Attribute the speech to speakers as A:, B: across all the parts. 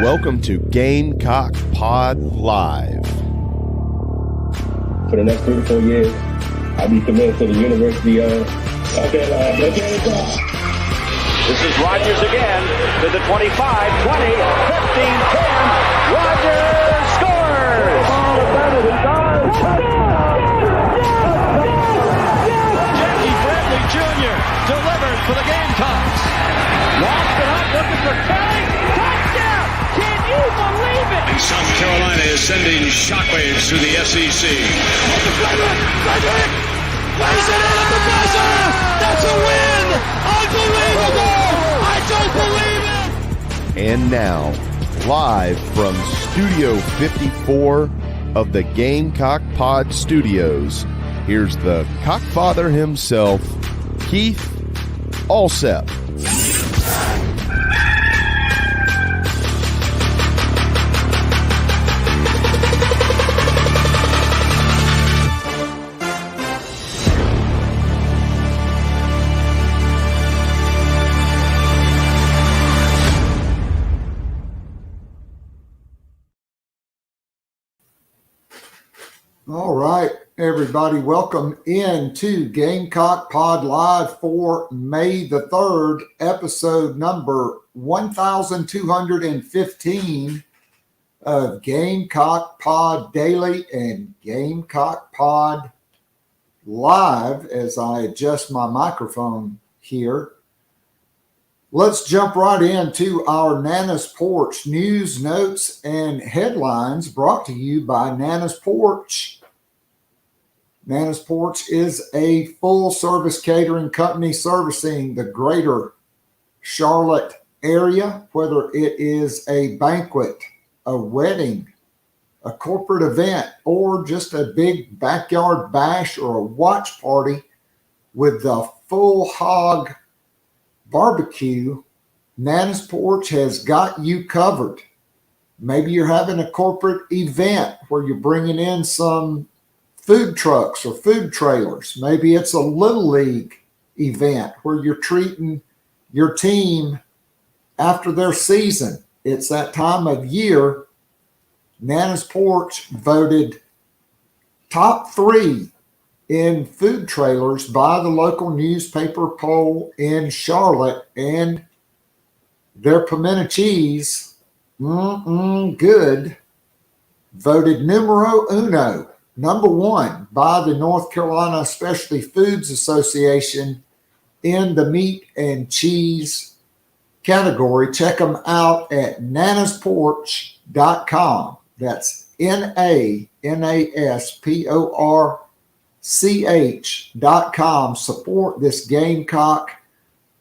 A: welcome to Gamecock Pod Live.
B: For the next 3 to 4 years, I'll be committed to the University of South Carolina.
C: This is Rogers again to the 25, 20, 15, 10. Rogers scores! Jackie Bradley Jr. delivers for the Gamecocks. Lost it up, looking for Kelly. Touchdown! Can you believe it?
D: And South Carolina is sending shockwaves through the SEC.
E: Frederick lays it in at the buzzer. That's a win! Unbelievable! I don't believe it!
A: And now, live from Studio 54 of the Gamecock Pod Studios, here's the Cockfather himself, Keith Alsep.
F: All right, everybody, welcome into Gamecock Pod Live for May the 3rd, episode number 1215 of Gamecock Pod Daily and Gamecock Pod Live as I adjust my microphone here. Let's jump right into our Nana's Porch news, notes, and headlines brought to you by Nana's Porch. Nana's Porch is a full-service catering company servicing the greater Charlotte area, whether it is a banquet, a wedding, a corporate event, or just a big backyard bash or a watch party with the full hog barbecue. Nana's Porch has got you covered. Maybe you're having a corporate event where you're bringing in some food trucks or food trailers. Maybe it's a little league event where you're treating your team after their season. It's that time of year. Nana's Porch voted top 3 in food trailers by the local newspaper poll in Charlotte, and their pimento cheese, good, voted numero uno, number 1 by the North Carolina Specialty Foods Association in the meat and cheese category. Check them out at nanasporch.com. That's NANASPORCH.com. Support this Gamecock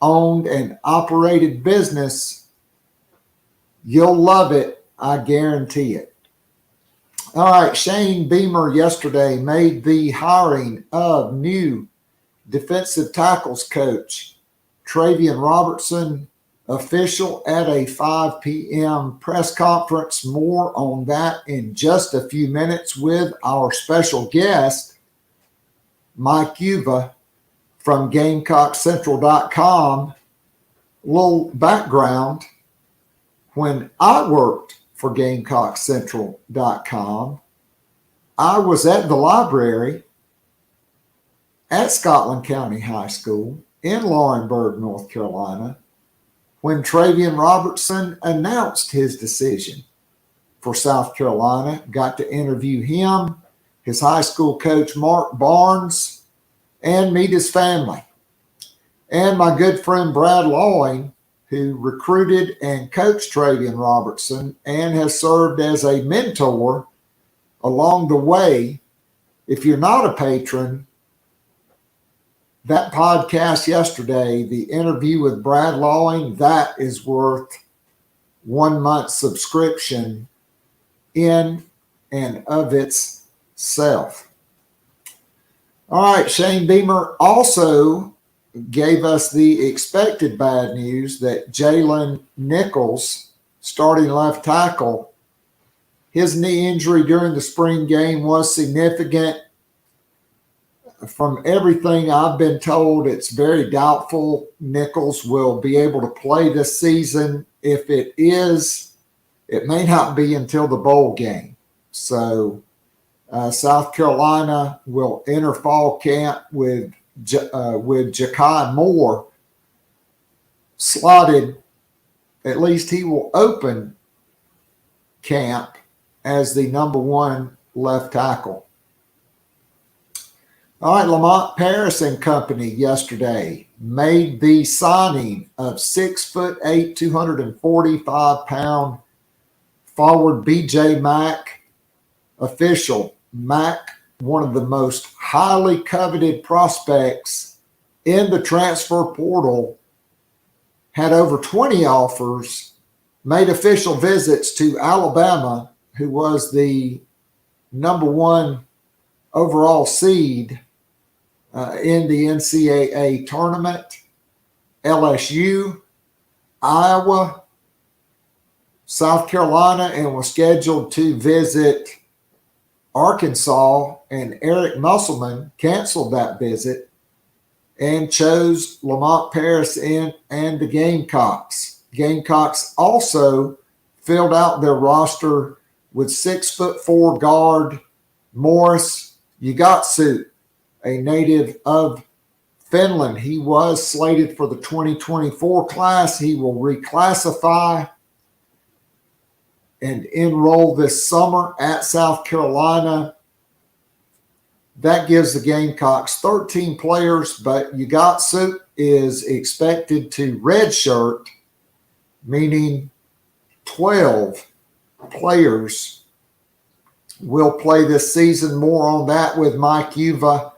F: owned and operated business. You'll love it. I guarantee it. All right. Shane Beamer yesterday made the hiring of new defensive tackles coach Travian Robertson official at a 5 p.m. press conference. More on that in just a few minutes with our special guest, Mike Uva from GamecockCentral.com. A little background. When I worked for GamecockCentral.com, I was at the library at Scotland County High School in Laurinburg, North Carolina, when Travian Robertson announced his decision for South Carolina. Got to interview him, his high school coach, Mark Barnes, and meet his family. And my good friend, Brad Lawing, who recruited and coached Travian Robertson and has served as a mentor along the way. If you're not a patron, that podcast yesterday, the interview with Brad Lawing, that is worth 1 month subscription in and of itself. All right, Shane Beamer also gave us the expected bad news that Jalen Nichols, starting left tackle, his knee injury during the spring game was significant. From everything I've been told, it's very doubtful Nichols will be able to play this season. If it is it may not be until the bowl game. So South Carolina will enter fall camp with Ja'Kai Moore slotted. At least he will open camp as the number one left tackle. All right, Lamont Paris and Company yesterday made the signing of 6'8", 245-pound forward B.J. Mack. Official Mack, one of the most highly coveted prospects in the transfer portal, had over 20 offers, made official visits to Alabama, who was the number one overall seed in the NCAA tournament, LSU, Iowa, South Carolina, and was scheduled to visit Arkansas, and Eric Musselman canceled that visit and chose Lamont Paris and the Gamecocks. Gamecocks also filled out their roster with 6'4" guard Morris Ugatsu, a native of Finland. He was slated for the 2024 class. He will reclassify and enroll this summer at South Carolina. That gives the Gamecocks 13 players, but Ugatsu is expected to redshirt, meaning 12 players will play this season. More on that with Mike Uva.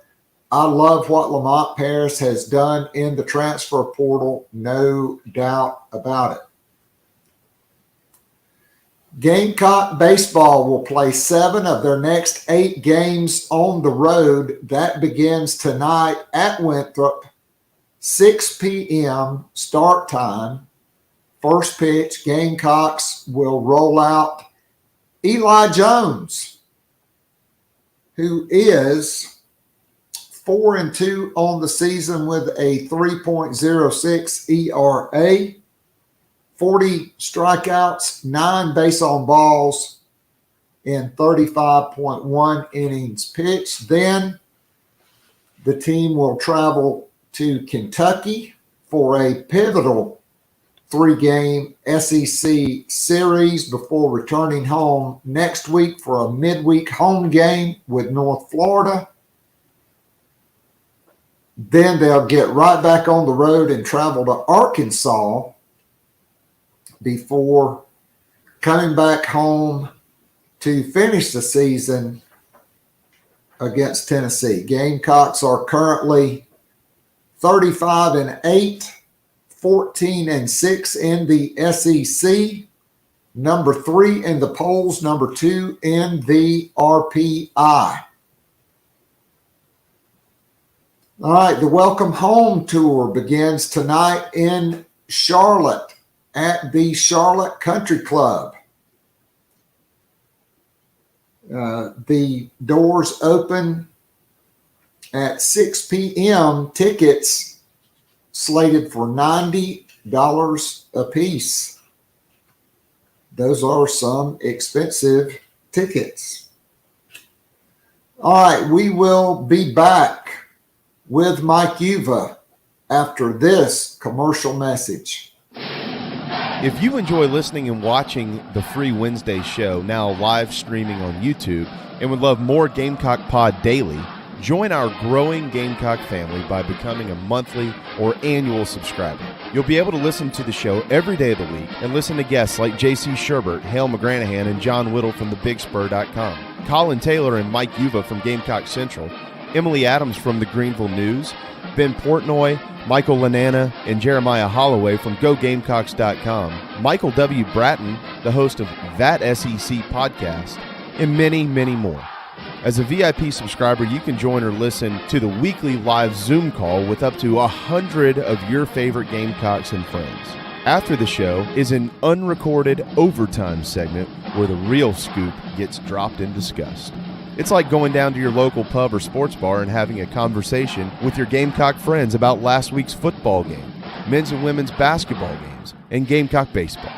F: I love what Lamont Paris has done in the transfer portal, no doubt about it. Gamecock Baseball will play 7 of their next 8 games on the road. That begins tonight at Winthrop, 6 p.m. start time. First pitch, Gamecocks will roll out Eli Jones, who is 4-2 on the season with a 3.06 ERA. 40 strikeouts, 9 base on balls in 35.1 innings pitched. Then the team will travel to Kentucky for a pivotal 3-game SEC series before returning home next week for a midweek home game with North Florida. Then they'll get right back on the road and travel to Arkansas before coming back home to finish the season against Tennessee. Gamecocks are currently 35-8, 14-6 in the SEC, number 3 in the polls, number 2 in the RPI. All right, the Welcome Home Tour begins tonight in Charlotte at the Charlotte Country Club. The doors open at 6 p.m. Tickets slated for $90 a piece. Those are some expensive tickets. All right, we will be back with Mike Uva after this commercial message.
A: If you enjoy listening and watching the free Wednesday show, now live streaming on YouTube, and would love more Gamecock Pod daily, join our growing Gamecock family by becoming a monthly or annual subscriber. You'll be able to listen to the show every day of the week and listen to guests like J.C. Sherbert, Hale McGranahan, and John Whittle from thebigspur.com, Colin Taylor and Mike Uva from Gamecock Central, Emily Adams from the Greenville News, Ben Portnoy, Michael Lanana, and Jeremiah Holloway from GoGamecocks.com, Michael W. Bratton, the host of That SEC podcast, and many, many more. As a VIP subscriber, you can join or listen to the weekly live Zoom call with up to 100 of your favorite Gamecocks and friends. After the show is an unrecorded overtime segment where the real scoop gets dropped and discussed. It's like going down to your local pub or sports bar and having a conversation with your Gamecock friends about last week's football game, men's and women's basketball games, and Gamecock Baseball.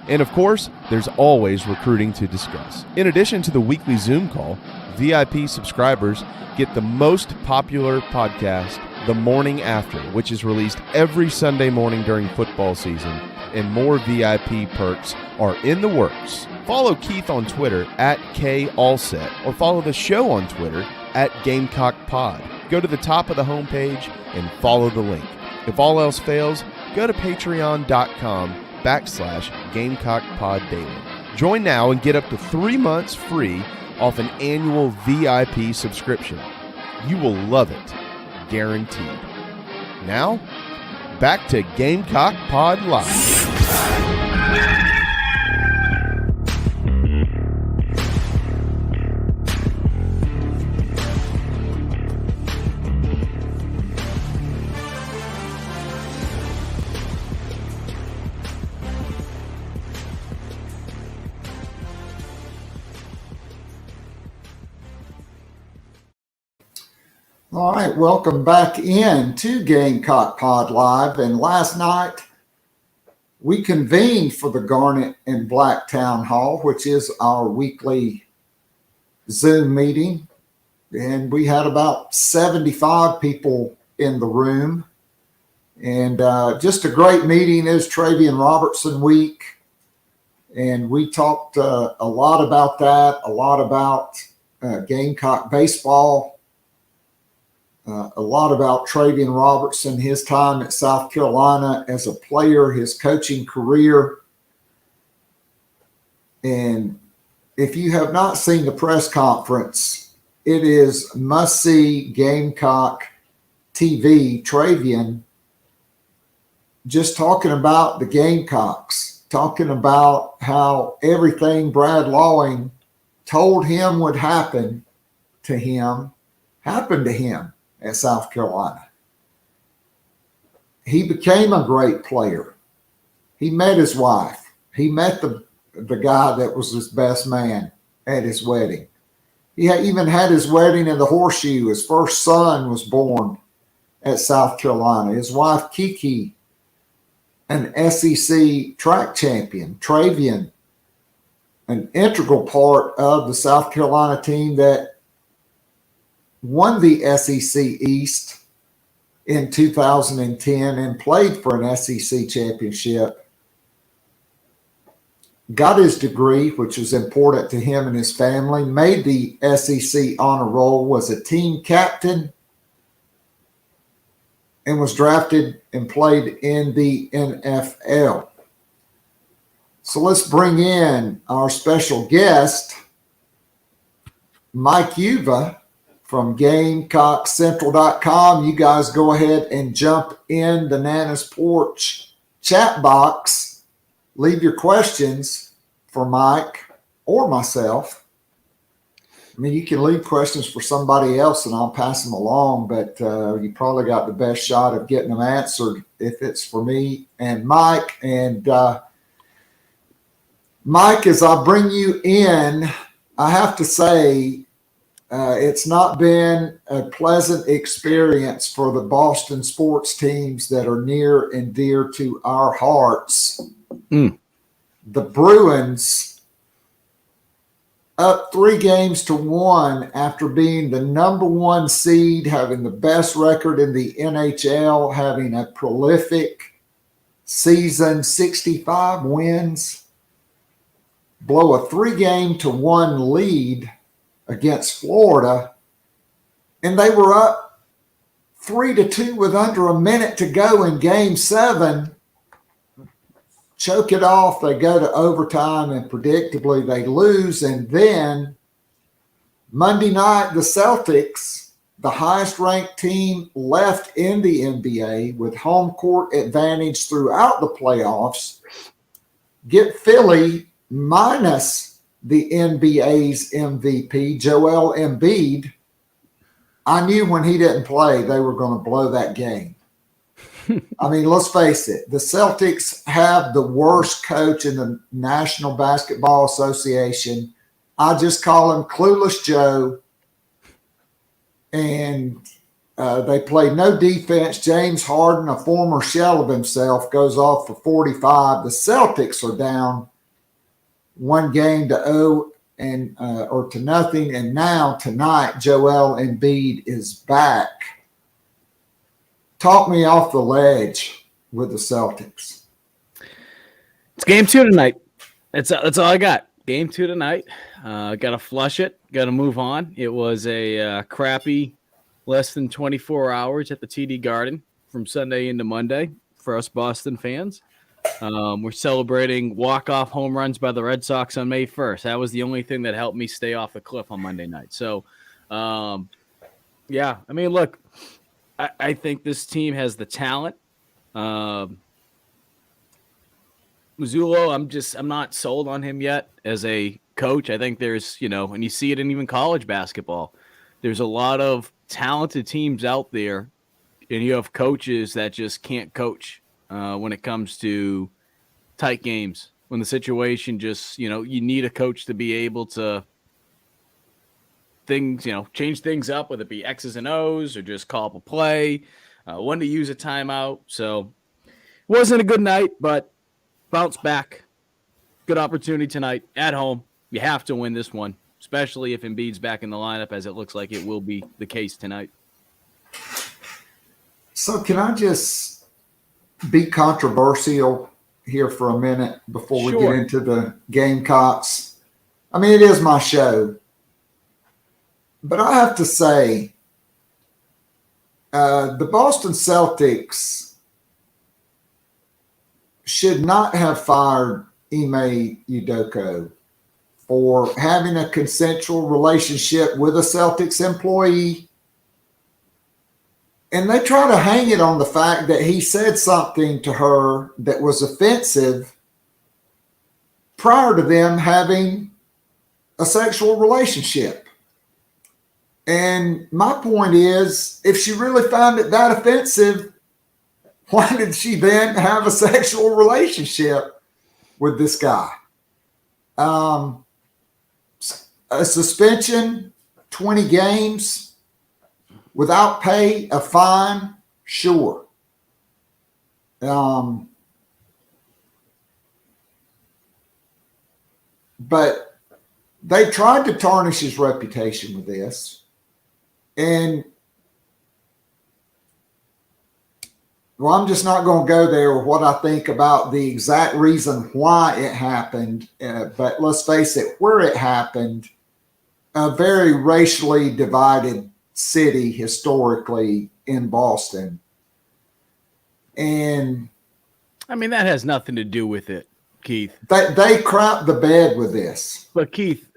A: And of course, there's always recruiting to discuss. In addition to the weekly Zoom call, VIP subscribers get the most popular podcast, The Morning After, which is released every Sunday morning during football season, and more VIP perks are in the works. Follow Keith on Twitter at KAllset, or follow the show on Twitter at GamecockPod. Go to the top of the homepage and follow the link. If all else fails, go to patreon.com/GamecockPod Daily. Join now and get up to 3 months free off an annual VIP subscription. You will love it, guaranteed. Now, back to Gamecock Pod Live.
F: All right, welcome back in to Gamecock Pod Live. And last night, we convened for the Garnet and Black Town Hall, which is our weekly Zoom meeting. And we had about 75 people in the room. And just a great meeting. It was Travian Robertson week. And we talked a lot about that, a lot about Gamecock Baseball. A lot about Travian Robertson, his time at South Carolina as a player, his coaching career. And if you have not seen the press conference, it is must-see Gamecock TV. Travian just talking about the Gamecocks, talking about how everything Brad Lawing told him would happen to him, happened to him at South Carolina. He became a great player. He met his wife. He met the guy that was his best man at his wedding. He even had his wedding in the Horseshoe. His first son was born at South Carolina. His wife, Kiki, an SEC track champion. Travian, an integral part of the South Carolina team that won the SEC East in 2010 and played for an SEC championship. Got his degree, which was important to him and his family, made the SEC honor roll, was a team captain, and was drafted and played in the NFL. So let's bring in our special guest, Mike Uva, from GamecockCentral.com. You guys go ahead and jump in the Nana's Porch chat box. Leave your questions for Mike or myself. I mean, you can leave questions for somebody else and I'll pass them along, but you probably got the best shot of getting them answered if it's for me and Mike. And Mike, as I bring you in, I have to say, it's not been a pleasant experience for the Boston sports teams that are near and dear to our hearts. The Bruins up 3-1 after being the number one seed, having the best record in the NHL, having a prolific season, 65 wins, blow a 3-1 lead against Florida, and they were up 3-2 with under a minute to go in Game 7. Choke it off. They go to overtime, and predictably they lose. And then Monday night, the Celtics, the highest-ranked team left in the NBA with home court advantage throughout the playoffs, get Philly minus the NBA's MVP, Joel Embiid. I knew when he didn't play, they were going to blow that game. I mean, let's face it. The Celtics have the worst coach in the National Basketball Association. I just call him Clueless Joe. And they play no defense. James Harden, a former shell of himself, goes off for 45. The Celtics are down 1 game to 0 and or to nothing, and now tonight Joel Embiid is back. Talk me off the ledge with the Celtics.
G: It's game 2 tonight. That's all I got. Game 2 tonight. Got to flush it. Got to move on. It was a crappy less than 24 hours at the TD Garden from Sunday into Monday for us Boston fans. We're celebrating walk-off home runs by the Red Sox on May 1st. That was the only thing that helped me stay off the cliff on Monday night. So, yeah, I mean, look, I think this team has the talent. Mazzullo, I'm not sold on him yet as a coach. I think there's, and you see it in even college basketball, there's a lot of talented teams out there, and you have coaches that just can't coach when it comes to tight games. When the situation just, you need a coach to be able to change things up, whether it be X's and O's or just call up a play, when to use a timeout. So wasn't a good night, but bounce back. Good opportunity tonight at home. You have to win this one, especially if Embiid's back in the lineup, as it looks like it will be the case tonight.
F: So can I just be controversial here for a minute before we get into the Gamecocks? I mean, it is my show. But I have to say, the Boston Celtics should not have fired Ime Udoka for having a consensual relationship with a Celtics employee. And they try to hang it on the fact that he said something to her that was offensive prior to them having a sexual relationship. And my point is, if she really found it that offensive, why did she then have a sexual relationship with this guy? A suspension, 20 games, without pay, a fine, sure. But they tried to tarnish his reputation with this. And, well, I'm just not going to go there with what I think about the exact reason why it happened. But let's face it, where it happened, a very racially divided city historically in Boston. And
G: I mean, that has nothing to do with it, Keith.
F: They crapped the bed with this.
G: But Keith,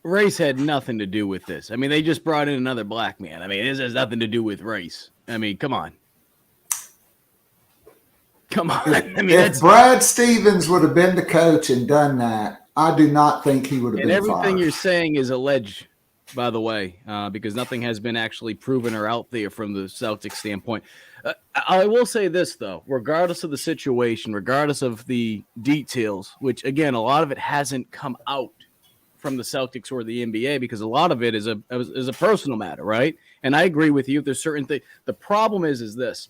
G: race had nothing to do with this. I mean, they just brought in another black man. I mean, this has nothing to do with race. I mean, come on. Come on. I mean,
F: if Brad Stevens would have been the coach and done that, I do not think he would have been fired.
G: And everything you're saying is alleged, by the way, because nothing has been actually proven or out there from the Celtics standpoint. I will say this, though, regardless of the situation, regardless of the details, which, again, a lot of it hasn't come out from the Celtics or the NBA, because a lot of it is a personal matter, right? And I agree with you. If there's certain things, the problem is this: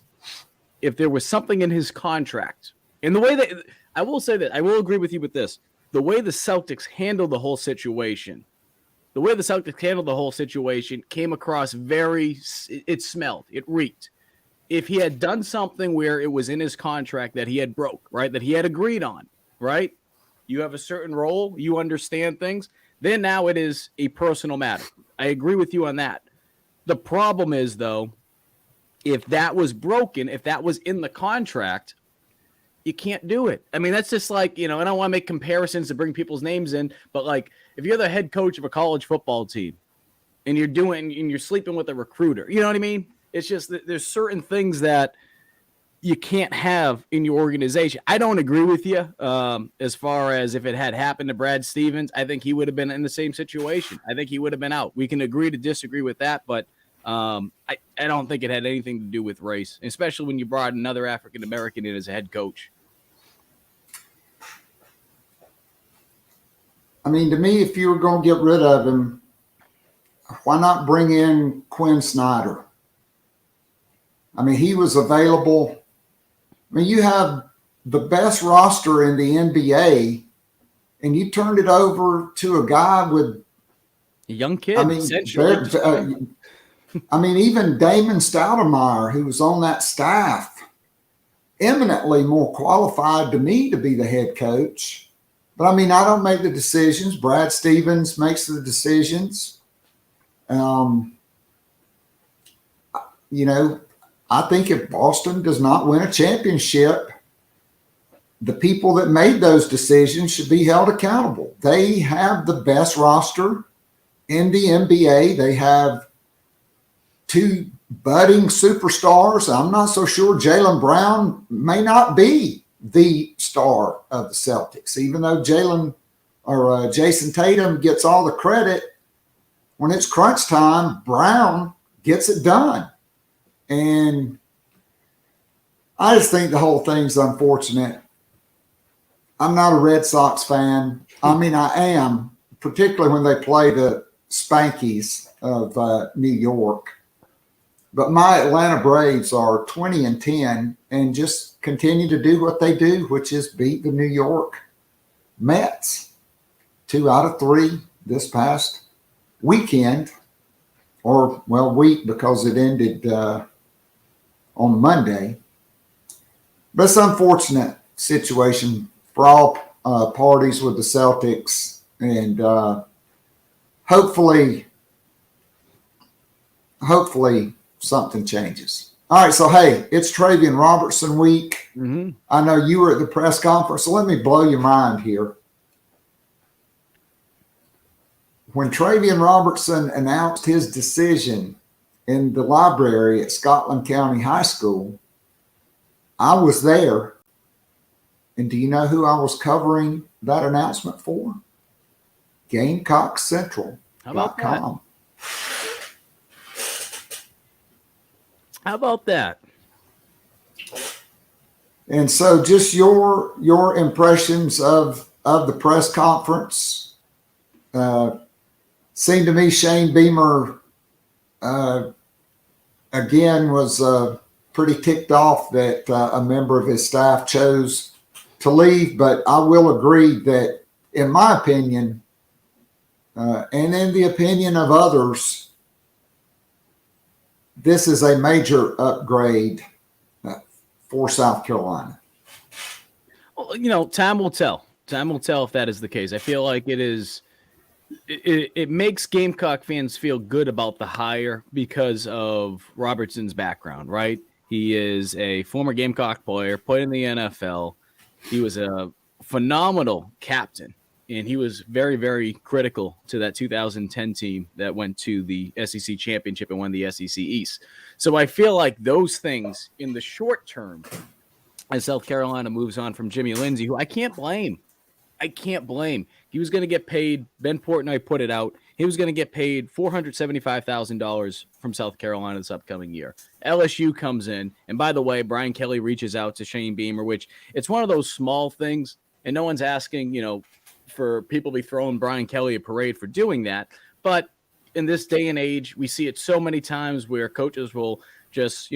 G: if there was something in his contract, in the way that I will say that I will agree with you with this, the way the Celtics handled the whole situation, came across it smelled, it reeked. If he had done something where it was in his contract that he had broke, right, that he had agreed on, right? You have a certain role, you understand things, then now it is a personal matter. I agree with you on that. The problem is, though, if that was broken, if that was in the contract, you can't do it. I mean, that's just like, I don't want to make comparisons to bring people's names in, but like if you're the head coach of a college football team and you're sleeping with a recruiter, you know what I mean? It's just that there's certain things that you can't have in your organization. I don't agree with you as far as if it had happened to Brad Stevens. I think he would have been in the same situation. I think he would have been out. We can agree to disagree with that, but I don't think it had anything to do with race, especially when you brought another African-American in as a head coach.
F: I mean, to me, if you were going to get rid of him, why not bring in Quinn Snyder? I mean, he was available. I mean, you have the best roster in the NBA, and you turned it over to a guy with
G: a young kid.
F: I mean, even Damon Stoudemire, who was on that staff, eminently more qualified to me to be the head coach. But I mean, I don't make the decisions. Brad Stevens makes the decisions. I think if Boston does not win a championship, the people that made those decisions should be held accountable. They have the best roster in the NBA. They have 2 budding superstars. I'm not so sure Jaylen Brown may not be the star of the Celtics, even though Jason Tatum gets all the credit. When it's crunch time, Brown gets it done. And I just think the whole thing's unfortunate. I'm not a Red Sox fan. I mean, I am, particularly when they play the Spankies of New York. But my Atlanta Braves are 20-10 and just continue to do what they do, which is beat the New York Mets 2 out of 3 this past weekend, week, because it ended on Monday. But it's an unfortunate situation for all parties with the Celtics, and hopefully something changes. All right, so hey, it's Travian Robertson week.
G: Mm-hmm.
F: I know you were at the press conference, so let me blow your mind here. When Travian Robertson announced his decision in the library at Scotland County High School, I was there. And do you know who I was covering that announcement for? GamecockCentral.com.
G: How about that? How about that?
F: And so just your impressions of the press conference. Seemed to me Shane Beamer again was pretty ticked off that a member of his staff chose to leave, but I will agree that, in my opinion, and in the opinion of others, this is a major upgrade for South Carolina.
G: Well, time will tell. Time will tell if that is the case. I feel like it is. It makes Gamecock fans feel good about the hire because of Robertson's background, right? He is a former Gamecock player, played in the NFL. He was a phenomenal captain, and he was very, very critical to that 2010 team that went to the SEC championship and won the SEC East. So I feel like those things in the short term, as South Carolina moves on from Jimmy Lindsey, who I can't blame. He was going to get paid. Ben Portnoy put it out. He was going to get paid $475,000 from South Carolina this upcoming year. LSU comes in. And by the way, Brian Kelly reaches out to Shane Beamer, which it's one of those small things. And no one's asking, for people to be throwing Brian Kelly a parade for doing that. But in this day and age, we see it so many times where coaches will just,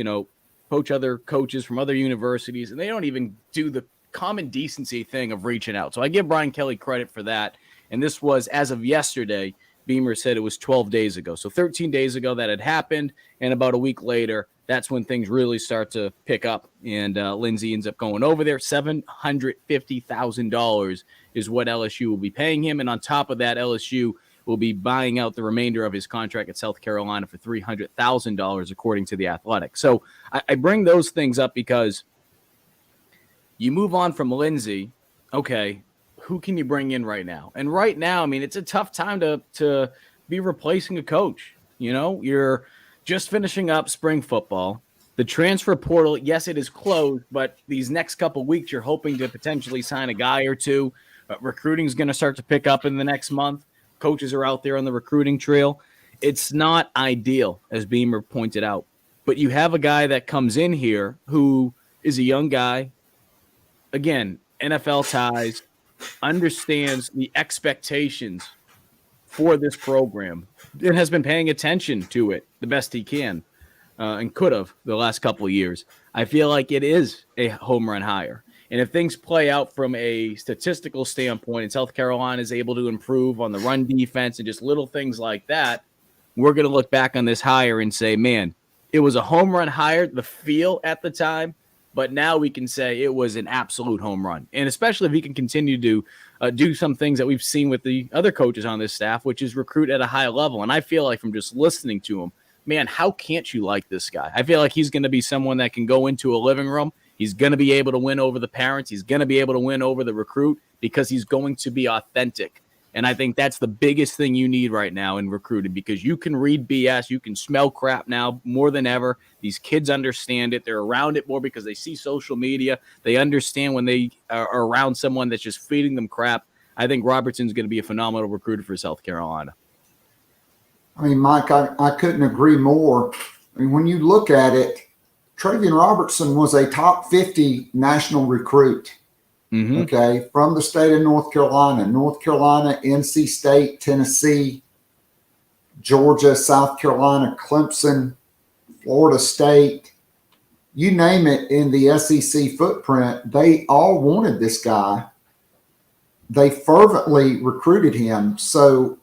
G: poach other coaches from other universities, and they don't even do the common decency thing of reaching out. So I give Brian Kelly credit for that. And this was, as of yesterday, Beamer said it was 12 days ago. So 13 days ago that had happened. And about a week later, that's when things really start to pick up. And Lindsey ends up going over there. $750,000 is what LSU will be paying him. And on top of that, LSU will be buying out the remainder of his contract at South Carolina for $300,000, according to The Athletic. So I bring those things up because you move on from Lindsey. Okay, who can you bring in right now? And right now, I mean, it's a tough time to be replacing a coach. You're just finishing up spring football. The transfer portal, yes, it is closed, but these next couple weeks, you're hoping to potentially sign a guy or two. Recruiting is going to start to pick up in the next month. Coaches are out there on the recruiting trail. It's not ideal, as Beamer pointed out. But you have a guy that comes in here who is a young guy. Again, NFL ties, understands the expectations for this program, and has been paying attention to it the best he can and could have the last couple of years. I feel like it is a home run hire. And if things play out from a statistical standpoint and South Carolina is able to improve on the run defense and just little things like that, we're going to look back on this hire and say, man, it was a home run hire, the feel at the time, but now we can say it was an absolute home run. And especially if he can continue to do some things that we've seen with the other coaches on this staff, which is recruit at a high level. And I feel like from just listening to him, man, how can't you like this guy? I feel like he's going to be someone that can go into a living room. He's going to be able to win over the parents. He's going to be able to win over the recruit because he's going to be authentic. And I think that's the biggest thing you need right now in recruiting, because you can read BS. You can smell crap now more than ever. These kids understand it. They're around it more because they see social media. They understand when they are around someone that's just feeding them crap. I think Robertson's going to be a phenomenal recruiter for South Carolina.
F: I mean, Mike, I couldn't agree more. I mean, when you look at it, Travian Robertson was a top 50 national recruit, okay, from the state of North Carolina, NC State, Tennessee, Georgia, South Carolina, Clemson, Florida State, you name it in the SEC footprint. They all wanted this guy. They fervently recruited him. So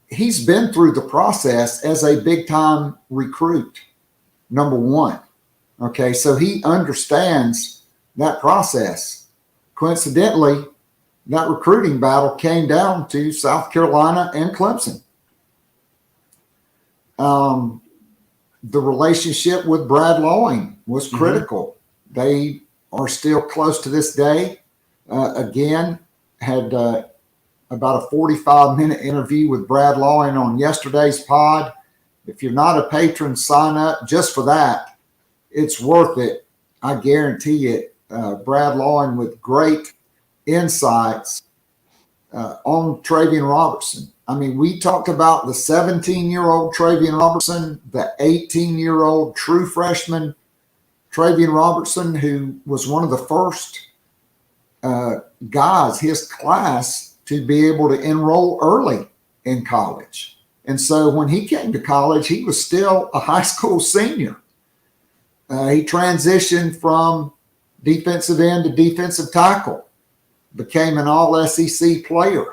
F: he's been through the process as a big-time recruit, number one. Okay, so he understands that process. Coincidentally, that recruiting battle came down to South Carolina and Clemson. The relationship with Brad Lawing was critical. They are still close to this day. Again, had about a 45-minute interview with Brad Lawing on yesterday's pod. If you're not a patron, sign up just for that. It's worth it. I guarantee it. Brad Lawing with great insights on Travian Robertson. I mean, we talked about the 17-year-old Travian Robertson, the 18-year-old true freshman Travian Robertson, who was one of the first guys, his class, to be able to enroll early in college. And so when he came to college, he was still a high school senior. He transitioned from defensive end to defensive tackle, became an all-SEC player,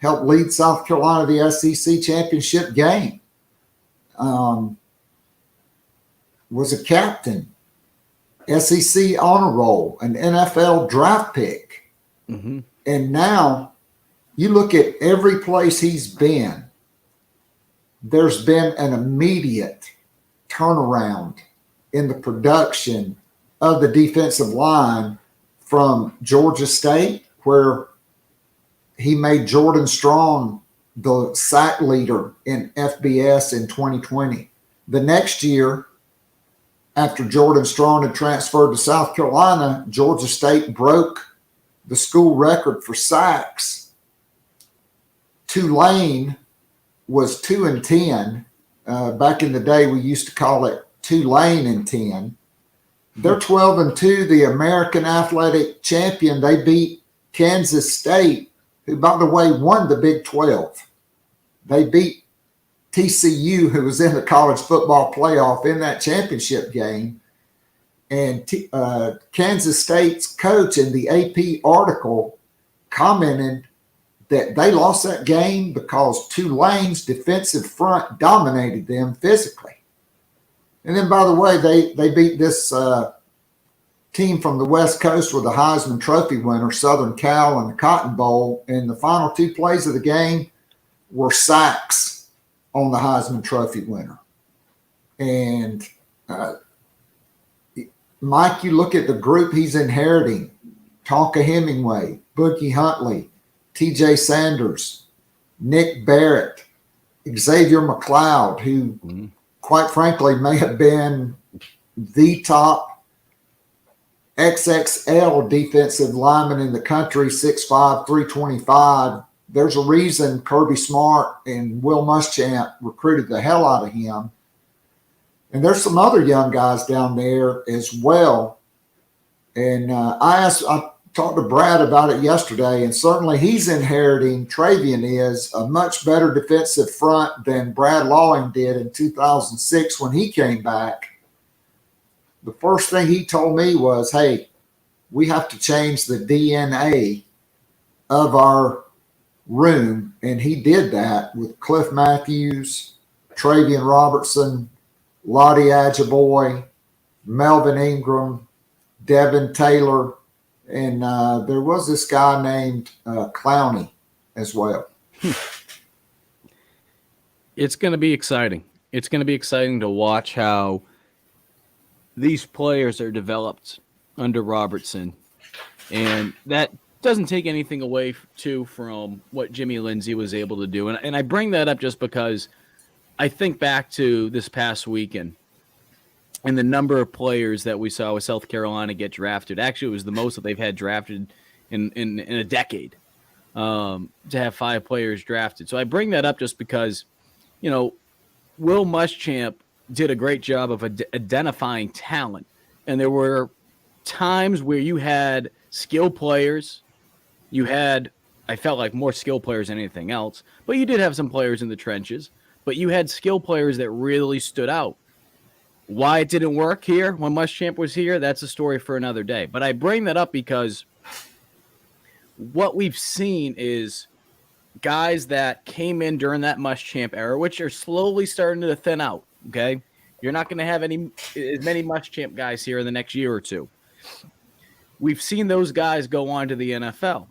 F: helped lead South Carolina to the SEC championship game, was a captain, SEC honor roll, an NFL draft pick. And now you look at every place he's been, there's been an immediate turnaround in the production of the defensive line, from Georgia State, where he made Jordan Strong the sack leader in FBS in 2020. The next year, after Jordan Strong had transferred to South Carolina, Georgia State broke the school record for sacks. Tulane was 2-10. Back in the day, we used to call it Tulane and 10. They're 12-2, the American Athletic Champion. They beat Kansas State, who, by the way, won the Big 12. They beat TCU, who was in the college football playoff, in that championship game. And Kansas State's coach in the AP article commented that they lost that game because Tulane's defensive front dominated them physically. And then, by the way, they beat this team from the West Coast with the Heisman Trophy winner, Southern Cal, in the Cotton Bowl. And the final two plays of the game were sacks on the Heisman Trophy winner. And Mike, you look at the group he's inheriting: Tonka Hemingway, Boogie Huntley, TJ Sanders, Nick Barrett, Xavier McLeod, who quite frankly may have been the top XXL defensive lineman in the country, 6'5", 325. There's a reason Kirby Smart and Will Muschamp recruited the hell out of him. And there's some other young guys down there as well. And I talked to Brad about it yesterday, and certainly he's inheriting, Travian is, a much better defensive front than Brad Lawing did in 2006 when he came back. The first thing he told me was, hey, we have to change the DNA of our room. And he did that with Cliff Matthews, Travian Robertson, Lottie Ajaboy, Melvin Ingram, Devin Taylor, and there was this guy named Clowney as well.
G: It's going to be exciting. It's going to be exciting to watch how these players are developed under Robertson. And that doesn't take anything away from what Jimmy Lindsay was able to do. And I bring that up just because I think back to this past weekend and the number of players that we saw with South Carolina get drafted. Actually, it was the most that they've had drafted in a decade, to have 5 players drafted. So I bring that up just because, you know, Will Muschamp did a great job of identifying talent. And there were times where you had skilled players. You had, I felt like, more skilled players than anything else. But you did have some players in the trenches. But you had skilled players that really stood out. Why it didn't work here when Muschamp was here, that's a story for another day. But I bring that up because what we've seen is guys that came in during that Muschamp era, which are slowly starting to thin out, okay? You're not going to have as many Muschamp guys here in the next year or two. We've seen those guys go on to the NFL.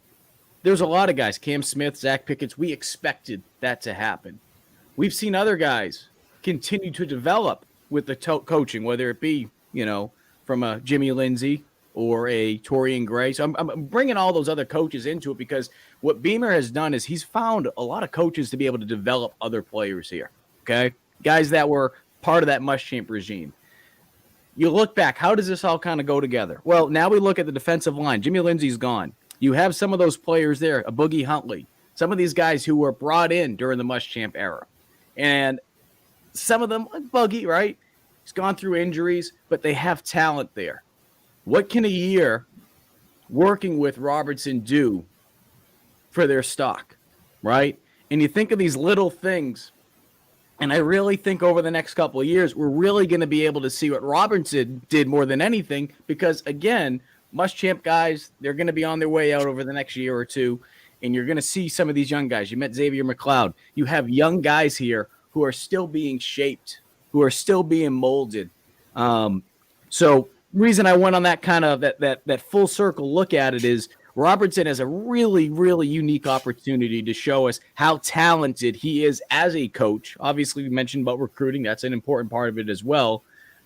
G: There's a lot of guys, Cam Smith, Zach Pickett's, we expected that to happen. We've seen other guys continue to develop with the coaching, whether it be, you know, from a Jimmy Lindsay or a Torian Gray. So I'm bringing all those other coaches into it because what Beamer has done is he's found a lot of coaches to be able to develop other players here, okay? Guys that were part of that Muschamp regime. You look back, how does this all kind of go together? Well, now we look at the defensive line. Jimmy Lindsay's gone. You have some of those players there, a Boogie Huntley, some of these guys who were brought in during the Muschamp era. And some of them, like Buggy, right? He's gone through injuries, but they have talent there. What can a year working with Robertson do for their stock, right? And you think of these little things, and I really think over the next couple of years, we're really going to be able to see what Robertson did more than anything because, again, Muschamp guys, they're going to be on their way out over the next year or two, and you're going to see some of these young guys. You met Xavier McLeod. You have young guys here who are still being shaped, who are still being molded. So reason I went on that kind of that full circle look at it is Robertson has a really, really unique opportunity to show us how talented he is as a coach. Obviously, we mentioned about recruiting. That's an important part of it as well.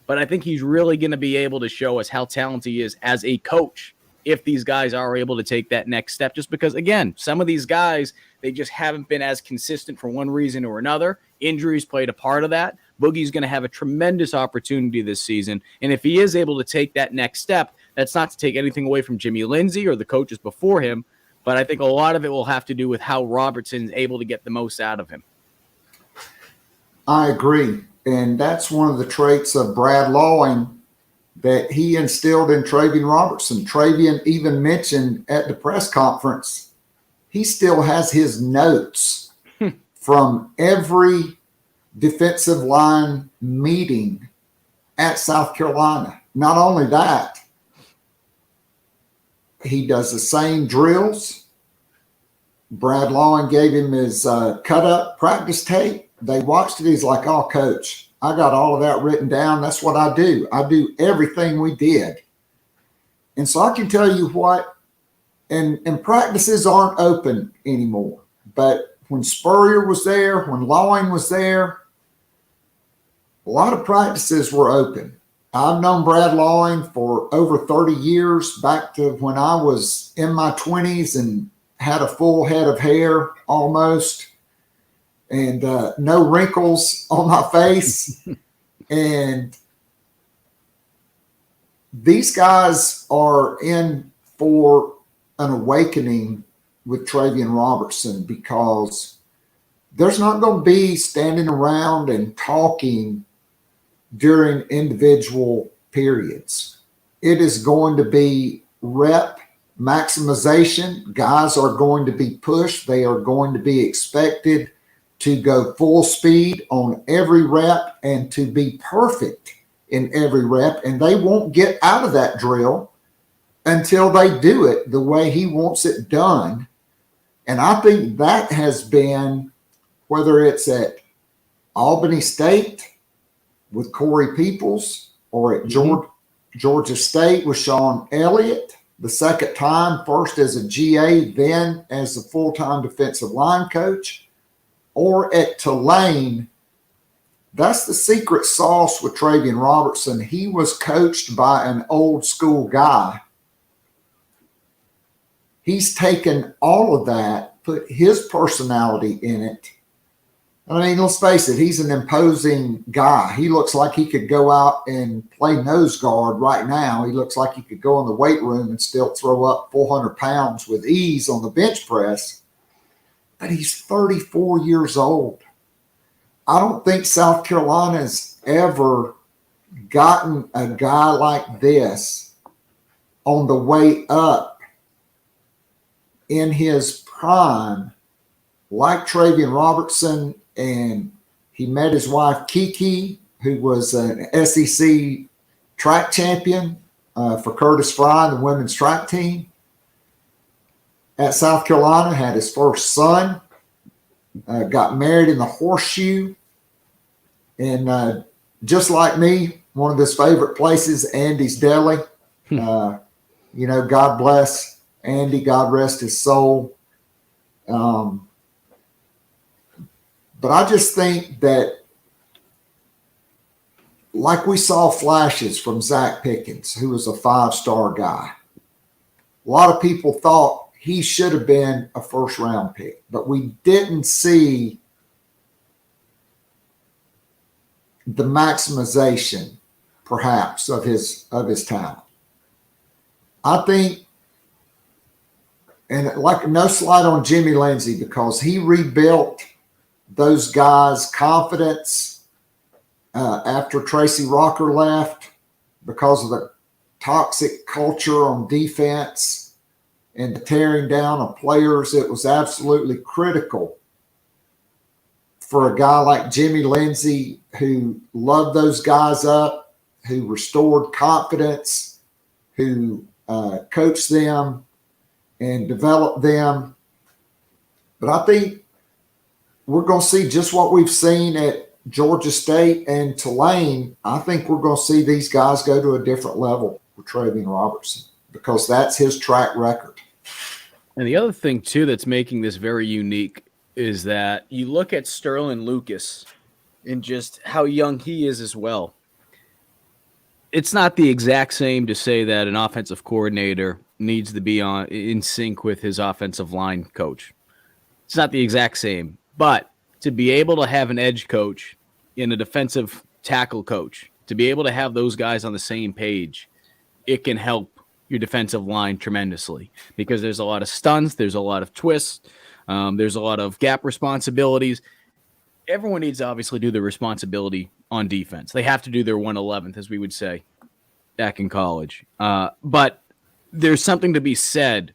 G: But I think he's really going to be able to show us how talented he is as a coach if these guys are able to take that next step. Just because, again, some of these guys, they just haven't been as consistent for one reason or another. Injuries played a part of that. Boogie's going to have a tremendous opportunity this season. And if he is able to take that next step, that's not to take anything away from Jimmy Lindsay or the coaches before him, but I think a lot of it will have to do with how Robertson's able to get the most out of him.
F: I agree. And that's one of the traits of Brad Lawing that he instilled in Travian Robertson. Travian even mentioned at the press conference, he still has his notes from every defensive line meeting at South Carolina. Not only that, he does the same drills. Brad Lawing gave him his cut-up practice tape. They watched it. He's like, oh, coach, I got all of that written down. That's what I do. I do everything we did. And so I can tell you what, and practices aren't open anymore. But when Spurrier was there, when Lawing was there, a lot of practices were open. I've known Brad Lawing for over 30 years, back to when I was in my 20s and had a full head of hair almost, and no wrinkles on my face. And these guys are in for an awakening with Travian Robertson, because there's not going to be standing around and talking during individual periods. It is going to be rep maximization. Guys are going to be pushed. They are going to be expected to go full speed on every rep and to be perfect in every rep. And they won't get out of that drill until they do it the way he wants it done. And I think that has been, whether it's at Albany State with Corey Peoples or at Georgia State with Sean Elliott, the second time, first as a GA, then as a full-time defensive line coach, or at Tulane. That's the secret sauce with Travian Robertson. He was coached by an old school guy. He's taken all of that, put his personality in it. I mean, let's face it, he's an imposing guy. He looks like he could go out and play nose guard right now. He looks like he could go in the weight room and still throw up 400 pounds with ease on the bench press. But he's 34 years old. I don't think South Carolina's ever gotten a guy like this on the way up in his prime, like Travian Robertson. And he met his wife, Kiki, who was an SEC track champion for Curtis Fry, the women's track team at South Carolina, had his first son, got married in the Horseshoe. And just like me, one of his favorite places, Andy's Deli. God bless Andy, God rest his soul. But I just think that, like we saw flashes from Zach Pickens, who was a 5-star guy. A lot of people thought he should have been a first-round pick, but we didn't see the maximization, perhaps, of his talent. I think, and like no slight on Jimmy Lindsey, because he rebuilt those guys' confidence after Tracy Rocker left because of the toxic culture on defense and the tearing down of players. It was absolutely critical for a guy like Jimmy Lindsey, who loved those guys up, who restored confidence, who coached them and developed them. But I think we're going to see just what we've seen at Georgia State and Tulane. I think we're going to see these guys go to a different level with Travian Robertson because that's his track record.
G: And the other thing, too, that's making this very unique is that you look at Sterling Lucas and just how young he is as well. It's not the exact same to say that an offensive coordinator needs to be in sync with his offensive line coach. It's not the exact same. But to be able to have an edge coach and a defensive tackle coach, to be able to have those guys on the same page, it can help your defensive line tremendously because there's a lot of stunts, there's a lot of twists, there's a lot of gap responsibilities. Everyone needs to obviously do their responsibility on defense. They have to do their 111th, as we would say back in college. But there's something to be said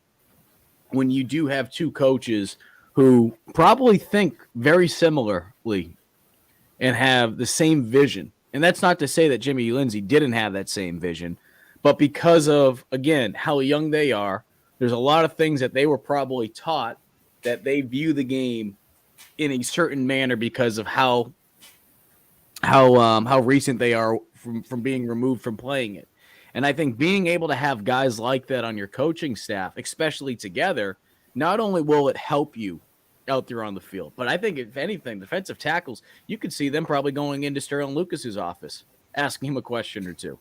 G: when you do have two coaches who probably think very similarly and have the same vision. And that's not to say that Jimmy Lindsey didn't have that same vision, but because of, again, how young they are, there's a lot of things that they were probably taught that they view the game in a certain manner because of how recent they are from being removed from playing it. And I think being able to have guys like that on your coaching staff, especially together, not only will it help you out there on the field, but I think if anything, defensive tackles, you could see them probably going into Sterling Lucas's office, asking him a question or two.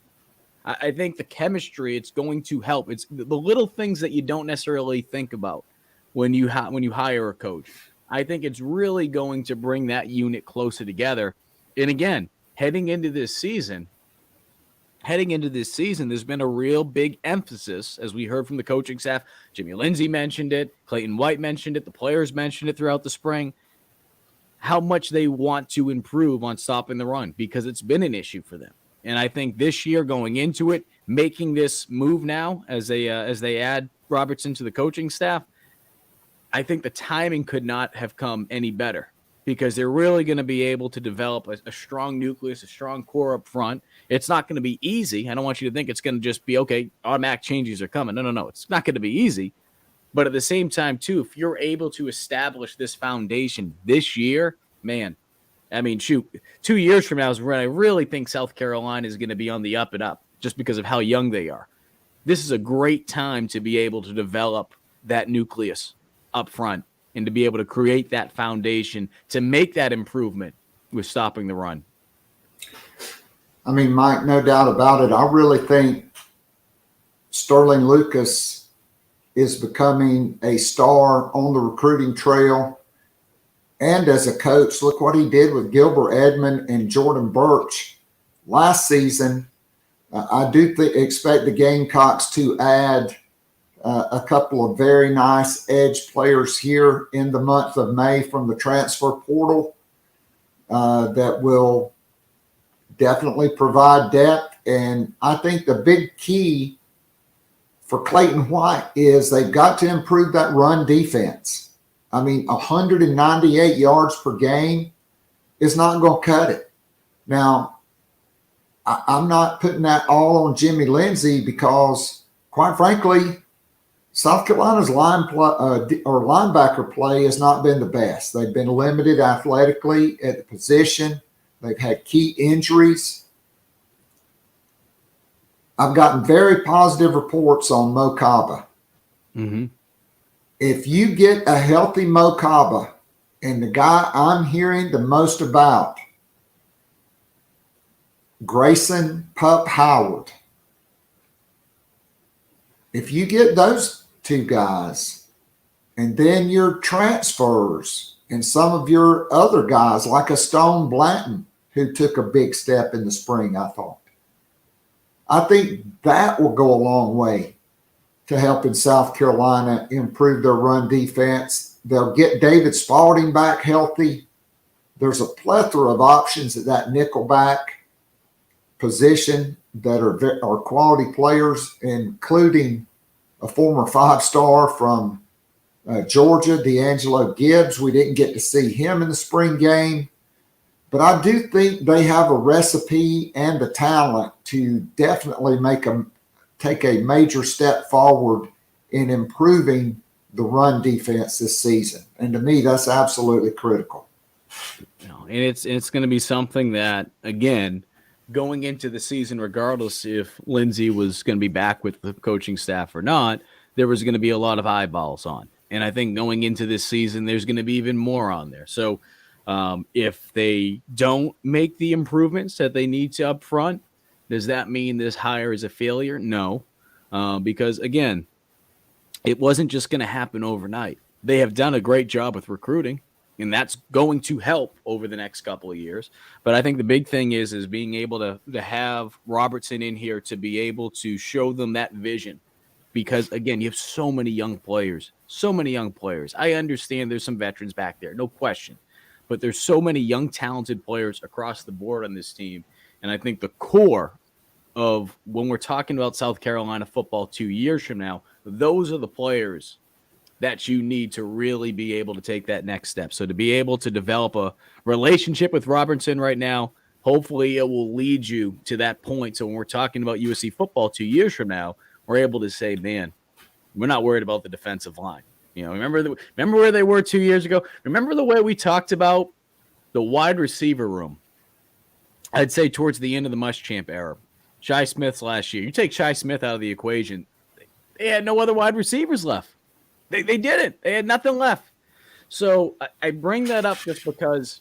G: I think the chemistry, it's going to help. It's the little things that you don't necessarily think about when you hire a coach. I think it's really going to bring that unit closer together. And again, heading into this season, there's been a real big emphasis, as we heard from the coaching staff. Jimmy Lindsey mentioned it. Clayton White mentioned it. The players mentioned it throughout the spring, how much they want to improve on stopping the run because it's been an issue for them. And I think this year going into it, making this move now as they add Robertson to the coaching staff, I think the timing could not have come any better because they're really going to be able to develop a strong nucleus, a strong core up front. It's not going to be easy. I don't want you to think it's going to just be, okay, automatic changes are coming. No. It's not going to be easy. But at the same time, too, if you're able to establish this foundation this year, man, I mean, shoot, 2 years from now is when I really think South Carolina is going to be on the up and up just because of how young they are. This is a great time to be able to develop that nucleus up front and to be able to create that foundation to make that improvement with stopping the run.
F: I mean, Mike, no doubt about it. I really think Sterling Lucas is becoming a star on the recruiting trail. And as a coach, look what he did with Gilbert Edmond and Jordan Birch last season. I do expect the Gamecocks to add a couple of very nice edge players here in the month of May from the transfer portal that will definitely provide depth. And I think the big key for Clayton White is they've got to improve that run defense. I mean, 198 yards per game is not going to cut it. Now, I'm not putting that all on Jimmy Lindsey because, quite frankly, South Carolina's linebacker play has not been the best. They've been limited athletically at the position. They've had key injuries. I've gotten very positive reports on Mo Kaba.
G: Mm-hmm.
F: If you get a healthy Mo Kaba, and the guy I'm hearing the most about, Grayson Pup Howard, if you get those two guys, and then your transfers and some of your other guys like a Stone Blanton, who took a big step in the spring, I think that will go a long way to helping South Carolina improve their run defense. They'll get David Spalding back healthy. There's a plethora of options at that nickelback position that are quality players, including a former five-star from Georgia, D'Angelo Gibbs. We didn't get to see him in the spring game. But I do think they have a recipe and the talent to definitely take a major step forward in improving the run defense this season. And to me, that's absolutely critical.
G: And it's going to be something that, again, going into the season, regardless if Lindsey was going to be back with the coaching staff or not, there was going to be a lot of eyeballs on. And I think going into this season, there's going to be even more on there. So if they don't make the improvements that they need to up front, does that mean this hire is a failure? No, because, again, it wasn't just going to happen overnight. They have done a great job with recruiting, and that's going to help over the next couple of years. But I think the big thing is being able to have Robertson in here to be able to show them that vision. Because, again, you have so many young players. I understand there's some veterans back there, no question. But there's so many young, talented players across the board on this team. And I think the core of when we're talking about South Carolina football 2 years from now, those are the players that you need to really be able to take that next step. So to be able to develop a relationship with Robertson right now, hopefully it will lead you to that point. So when we're talking about USC football 2 years from now, we're able to say, man, we're not worried about the defensive line. You know, remember where they were 2 years ago? Remember the way we talked about the wide receiver room? I'd say towards the end of the Muschamp era. Shi Smith's last year. You take Shi Smith out of the equation, they had no other wide receivers left. They didn't. They had nothing left. So I bring that up just because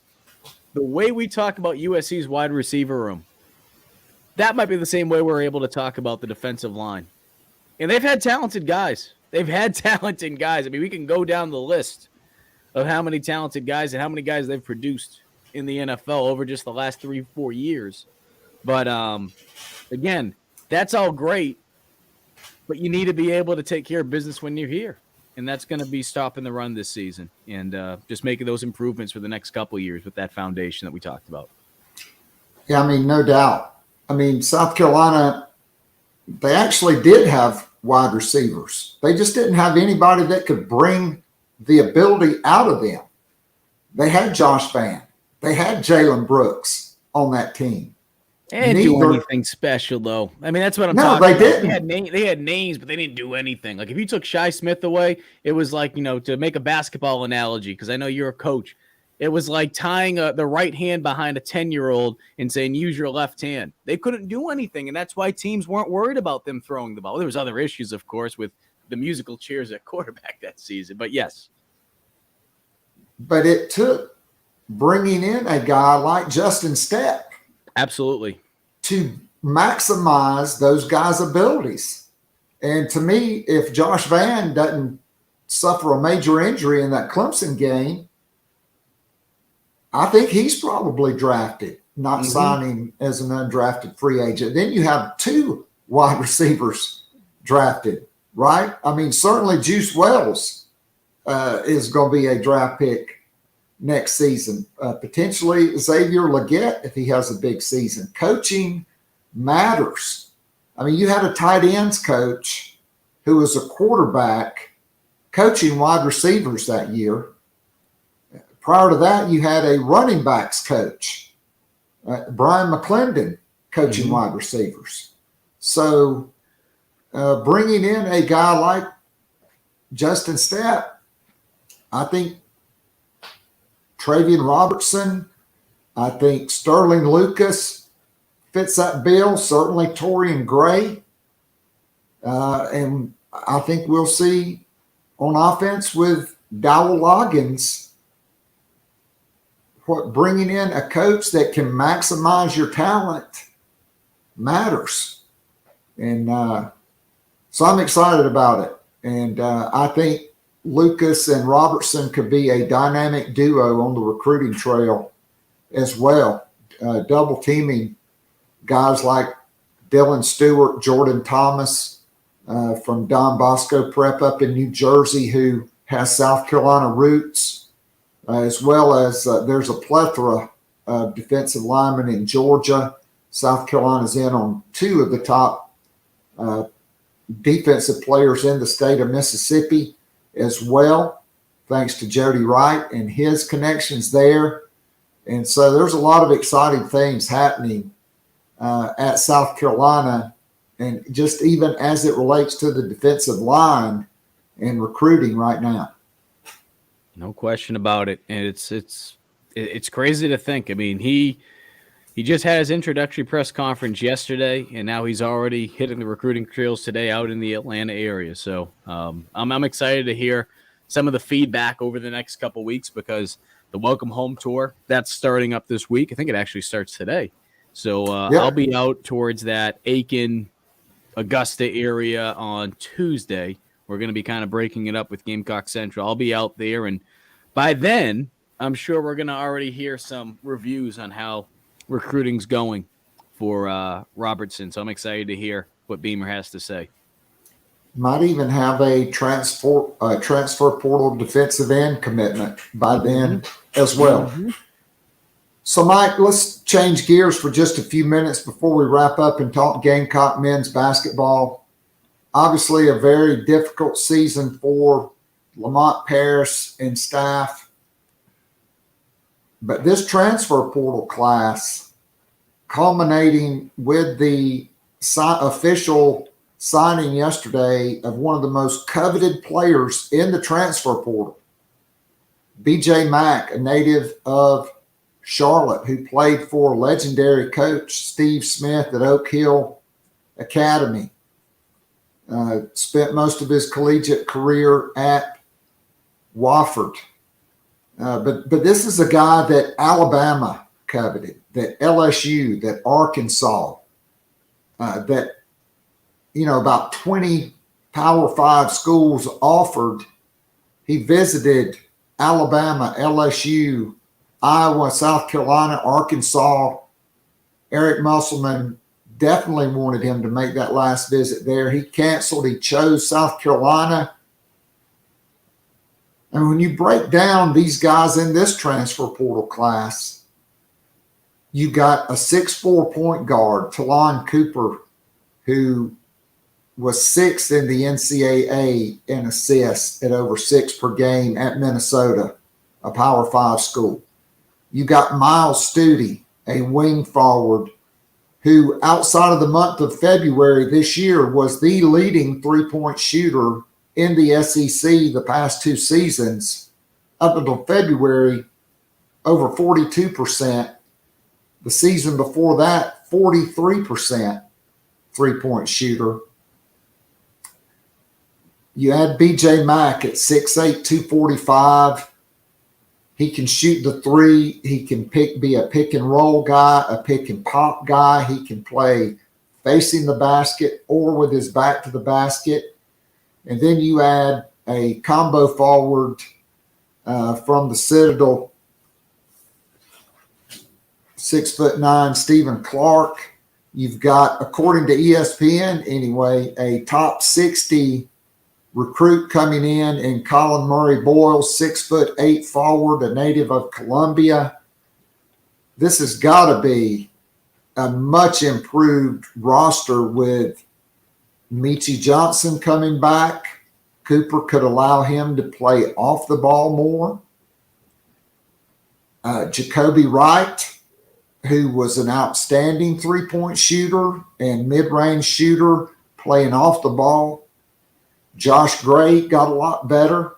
G: the way we talk about USC's wide receiver room, that might be the same way we're able to talk about the defensive line. And they've had talented guys. I mean, we can go down the list of how many talented guys and how many guys they've produced in the NFL over just the last 3-4 years. But, again, that's all great, but you need to be able to take care of business when you're here. And that's going to be stopping the run this season and just making those improvements for the next couple of years with that foundation that we talked about.
F: Yeah, I mean, no doubt. I mean, South Carolina, they actually did have wide receivers. They just didn't have anybody that could bring the ability out of them. They had Josh Vann. They had Jalen Brooks on that team.
G: They didn't do anything special, though. I mean, that's what I'm talking
F: about.
G: No, they didn't. They had names, but they didn't do anything. Like, if you took Shi Smith away, it was like, to make a basketball analogy, because I know you're a coach, it was like tying the right hand behind a 10-year-old and saying, use your left hand. They couldn't do anything, and that's why teams weren't worried about them throwing the ball. There was other issues, of course, with the musical chairs at quarterback that season, but yes.
F: But it took bringing in a guy like Justin Stepp.
G: Absolutely.
F: To maximize those guys' abilities. And to me, if Josh Vann doesn't suffer a major injury in that Clemson game, I think he's probably drafted, not signing as an undrafted free agent. Then you have 2 wide receivers drafted, right? I mean, certainly Juice Wells is going to be a draft pick next season. Potentially Xavier Legette if he has a big season. Coaching matters. I mean, you had a tight ends coach who was a quarterback coaching wide receivers that year. Prior to that, you had a running backs coach, Brian McClendon, coaching wide receivers. So bringing in a guy like Justin Stepp, I think Travian Robertson, I think Sterling Lucas fits that bill, certainly Torian Gray. And I think we'll see on offense with Dowell Loggins bringing in a coach that can maximize your talent matters. And so I'm excited about it. And I think Lucas and Robertson could be a dynamic duo on the recruiting trail as well, double teaming guys like Dylan Stewart, Jordan Thomas from Don Bosco Prep up in New Jersey, who has South Carolina roots, as well as there's a plethora of defensive linemen in Georgia. South Carolina's in on 2 of the top defensive players in the state of Mississippi as well, thanks to Jody Wright and his connections there. And so there's a lot of exciting things happening at South Carolina, and just even as it relates to the defensive line and recruiting right now.
G: No question about it. And it's crazy to think. I mean, he just had his introductory press conference yesterday, and now he's already hitting the recruiting trails today out in the Atlanta area. So I'm excited to hear some of the feedback over the next couple weeks, because the Welcome Home Tour, that's starting up this week. I think it actually starts today. So I'll be out towards that Aiken, Augusta area on Tuesday. We're going to be kind of breaking it up with Gamecock Central. I'll be out there, and by then, I'm sure we're going to already hear some reviews on how recruiting's going for Robertson. So I'm excited to hear what Beamer has to say.
F: Might even have a transfer portal defensive end commitment by then as well. So, Mike, let's change gears for just a few minutes before we wrap up and talk Gamecock men's basketball. Obviously, a very difficult season for Lamont Paris and staff. But this transfer portal class, culminating with the official signing yesterday of one of the most coveted players in the transfer portal, BJ Mack, a native of Charlotte, who played for legendary coach Steve Smith at Oak Hill Academy. Spent most of his collegiate career at Wofford. But this is a guy that Alabama coveted, that LSU, that Arkansas, that, about 20 Power 5 schools offered. He visited Alabama, LSU, Iowa, South Carolina, Arkansas. Eric Musselman definitely wanted him to make that last visit there. He canceled. He chose South Carolina. And when you break down these guys in this transfer portal class, you got a 6'4" point guard, Talon Cooper, who was 6th in the NCAA in assists at over 6 per game at Minnesota. a Power 5 school. You got Miles Studi, a wing forward, who outside of the month of February this year was the leading three-point shooter in the SEC the past 2 seasons. Up until February, over 42%. The season before that, 43% three-point shooter. You add BJ Mack at 6'8", 245. He can shoot the three. He can be a pick and roll guy, a pick and pop guy. He can play facing the basket or with his back to the basket. And then you add a combo forward from the Citadel, 6'9", Stephen Clark. You've got, according to ESPN anyway, a top 60 recruit coming in Colin Murray Boyle, 6'8" forward, a native of Columbia. This has got to be a much improved roster with Meechie Johnson coming back. Cooper could allow him to play off the ball more. Jacoby Wright, who was an outstanding three-point shooter and mid-range shooter playing off the ball. Josh Gray got a lot better.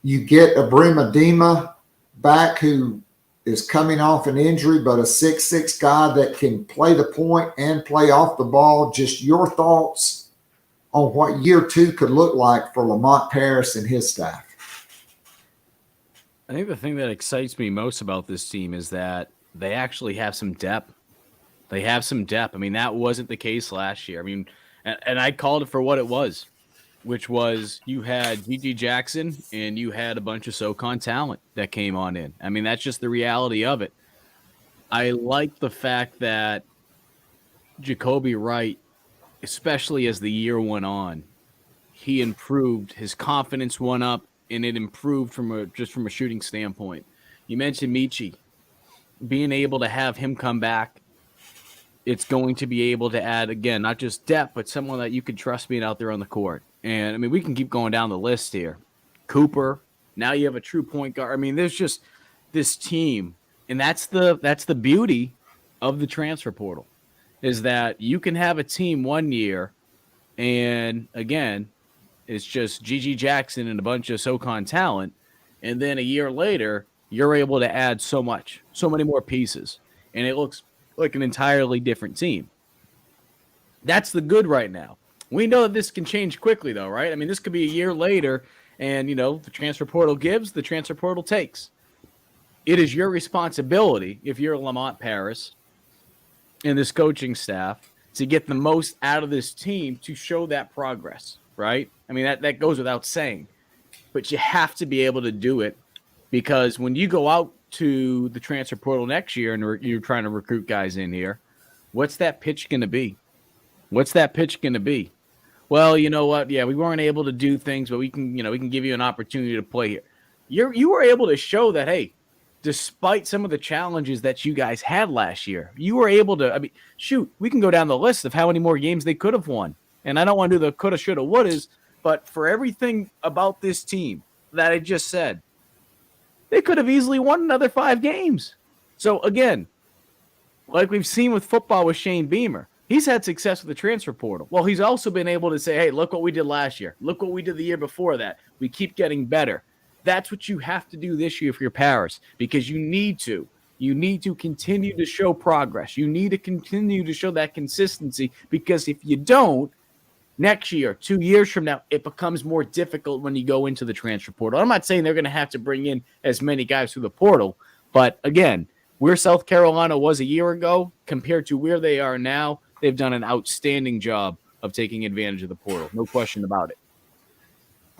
F: You get Ibrahim Adema back, who is coming off an injury, but a 6'6" guy that can play the point and play off the ball. Just your thoughts on what year 2 could look like for Lamont Paris and his staff.
G: I think the thing that excites me most about this team is that they actually have some depth. They have some depth. I mean, that wasn't the case last year. I mean, and I called it for what it was, which was you had G.G. Jackson and you had a bunch of SoCon talent that came on in. I mean, that's just the reality of it. I like the fact that Jacoby Wright, especially as the year went on, he improved. His confidence went up, and it improved from a shooting standpoint. You mentioned Meechie. Being able to have him come back, it's going to be able to add, again, not just depth, but someone that you could trust being out there on the court. And, I mean, we can keep going down the list here. Cooper, now you have a true point guard. I mean, there's just this team, and that's the beauty of the transfer portal, is that you can have a team one year, and, again, it's just G.G. Jackson and a bunch of SoCon talent, and then a year later, you're able to add so many more pieces, and it looks like an entirely different team. That's the good right now. We know that this can change quickly, though, right? I mean, this could be a year later, and, the transfer portal gives, the transfer portal takes. It is your responsibility, if you're Lamont Paris and this coaching staff, to get the most out of this team to show that progress, right? I mean, that goes without saying. But you have to be able to do it, because when you go out to the transfer portal next year and you're trying to recruit guys in here, what's that pitch going to be? Well, you know what? Yeah, we weren't able to do things, but we can give you an opportunity to play here. You were able to show that, hey, despite some of the challenges that you guys had last year, you were able to, I mean, shoot, we can go down the list of how many more games they could have won. And I don't want to do the coulda, shoulda, wouldas, but for everything about this team that I just said, they could have easily won another 5 games. So, again, like we've seen with football with Shane Beamer, he's had success with the transfer portal. Well, he's also been able to say, hey, look what we did last year. Look what we did the year before that. We keep getting better. That's what you have to do this year for your Paris, because you need to. You need to continue to show progress. You need to continue to show that consistency, because if you don't, next year, 2 years from now, it becomes more difficult when you go into the transfer portal. I'm not saying they're going to have to bring in as many guys through the portal, but again, where South Carolina was a year ago compared to where they are now, they've done an outstanding job of taking advantage of the portal. No question about it.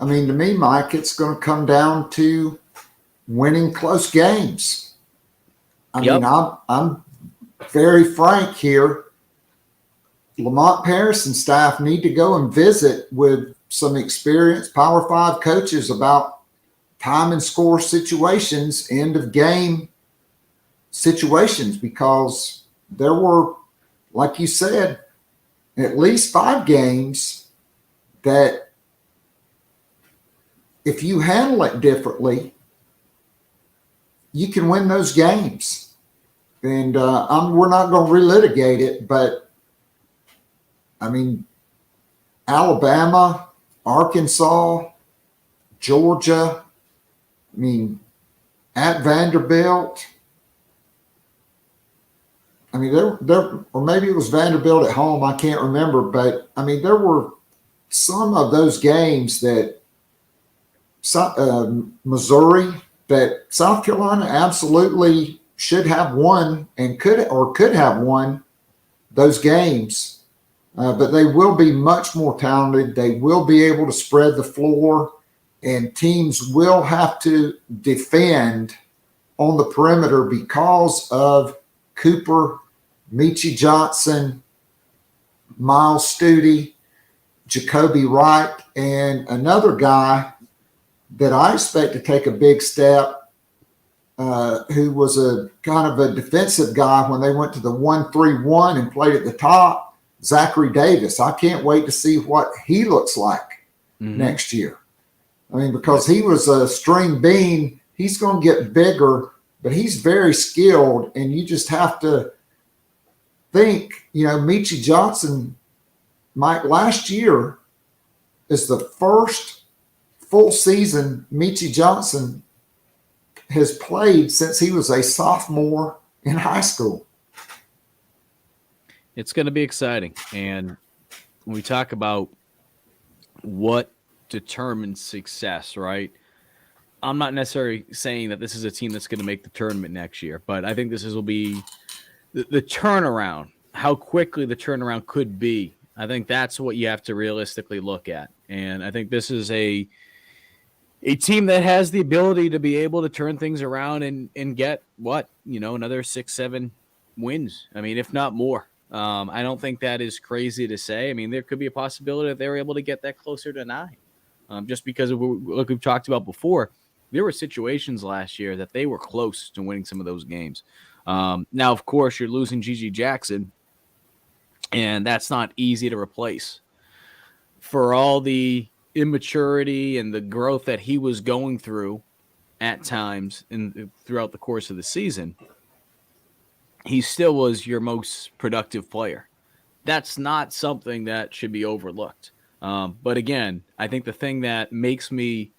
F: I mean, to me, Mike, it's going to come down to winning close games. I mean, I'm very frank here. Lamont Paris and staff need to go and visit with some experienced Power 5 coaches about time and score situations, end of game situations, because there were, like you said, at least 5 games that if you handle it differently, you can win those games. And we're not going to relitigate it, but I mean, Alabama, Arkansas, Georgia, I mean, at Vanderbilt. I mean, there, or maybe it was Vanderbilt at home. I can't remember, but I mean, there were some of those games that Missouri, that South Carolina absolutely should have won and could have won those games. But they will be much more talented. They will be able to spread the floor, and teams will have to defend on the perimeter because of Cooper, Michie Johnson, Miles Studi, Jacoby Wright, and another guy that I expect to take a big step, who was a kind of a defensive guy when they went to the 1-3-1 and played at the top, Zachary Davis. I can't wait to see what he looks like next year. I mean, because he was a string bean, he's going to get bigger, but he's very skilled, and you just have to think, Michie Johnson, Mike, last year is the first full season Michie Johnson has played since he was a sophomore in high school.
G: It's going to be exciting. And when we talk about what determines success, right? I'm not necessarily saying that this is a team that's going to make the tournament next year, but I think will be the turnaround, how quickly the turnaround could be. I think that's what you have to realistically look at. And I think this is a team that has the ability to be able to turn things around and get another 6-7 wins. I mean, if not more. I don't think that is crazy to say. I mean, there could be a possibility that they were able to get that closer to 9. Just because of what we've talked about before, there were situations last year that they were close to winning some of those games. Now, of course, you're losing Gigi Jackson, and that's not easy to replace. For all the immaturity and the growth that he was going through at times throughout the course of the season, he still was your most productive player. That's not something that should be overlooked. But again, I think the thing that makes me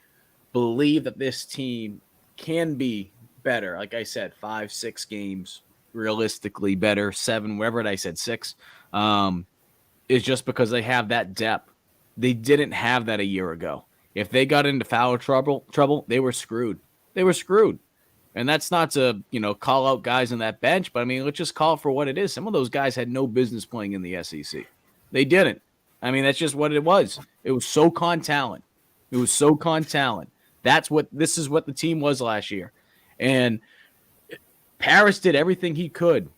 G: believe that this team can be better, like I said, 5-6 games, realistically better, 7, wherever I said 6, is just because they have that depth. They didn't have that a year ago. If they got into foul trouble, they were screwed. And that's not to, call out guys on that bench, but I mean, let's just call it for what it is. Some of those guys had no business playing in the SEC. They didn't. I mean, that's just what it was. It was SoCon talent. This is what the team was last year. And Paris did everything he could.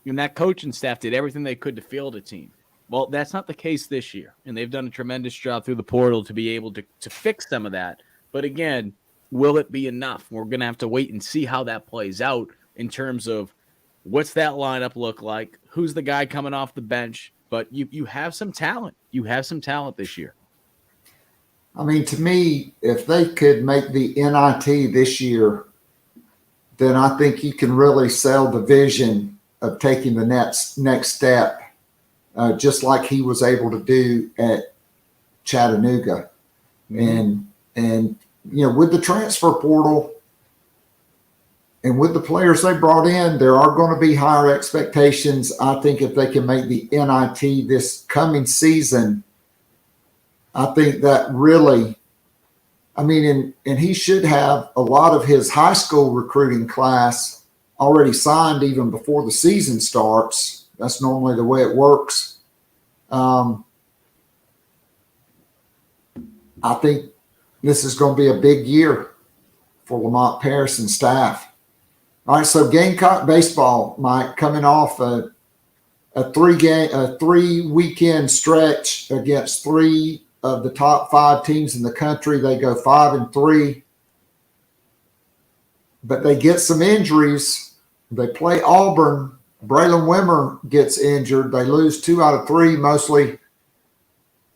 G: And that coaching staff did everything they could to field a team. Well, that's not the case this year. And they've done a tremendous job through the portal to be able to fix some of that. But again, will it be enough? We're going to have to wait and see how that plays out in terms of what's that lineup look like, who's the guy coming off the bench. But you have some talent. You have some talent this year.
F: I mean, to me, if they could make the NIT this year, then I think you can really sell the vision of taking the next step, just like he was able to do at Chattanooga. And with the transfer portal and with the players they brought in, there are going to be higher expectations. I think if they can make the NIT this coming season, I think that really, and he should have a lot of his high school recruiting class already signed even before the season starts. That's normally the way it works. I think this is going to be a big year for Lamont Paris and staff. All right, so Gamecock Baseball, Mike, coming off a 3-weekend stretch against 3 of the top 5 teams in the country. They go 5-3, but they get some injuries. They play Auburn. Braylon Wimmer gets injured. They lose 2 out of 3, mostly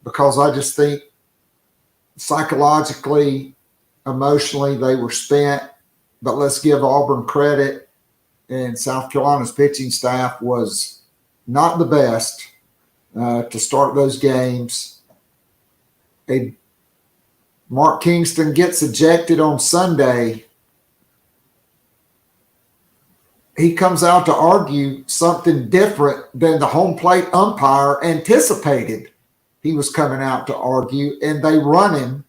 F: because I just think psychologically, emotionally, they were spent. but let's give Auburn credit. And South Carolina's pitching staff was not the best to start those games. Mark Kingston gets ejected on Sunday. He comes out to argue something different than the home plate umpire anticipated he was coming out to argue, and they run him.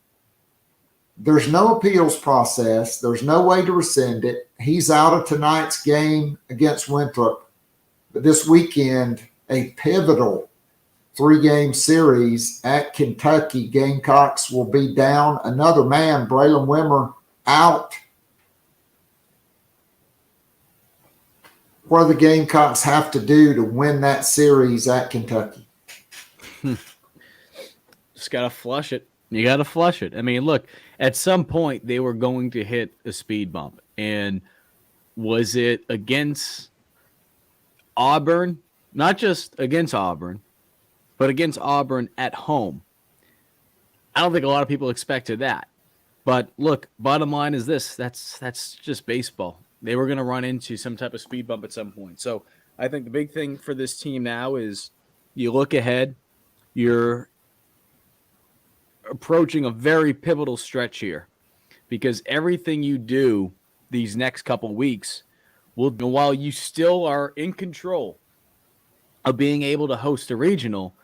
F: There's no appeals process. There's no way to rescind it. He's out of tonight's game against Winthrop. But this weekend, a pivotal 3-game series at Kentucky. Gamecocks will be down another man, Braylon Wimmer, out. What do the Gamecocks have to do to win that series at Kentucky?
G: Just got to flush it. You got to flush it. I mean, look, at some point they were going to hit a speed bump. And was it against Auburn? Not just against Auburn, but against Auburn at home. I don't think a lot of people expected that. But look, bottom line is this. That's just baseball. They were going to run into some type of speed bump at some point. So I think the big thing for this team now is you look ahead. You're approaching a very pivotal stretch here because everything you do these next couple weeks will, while you still are in control of being able to host a regional,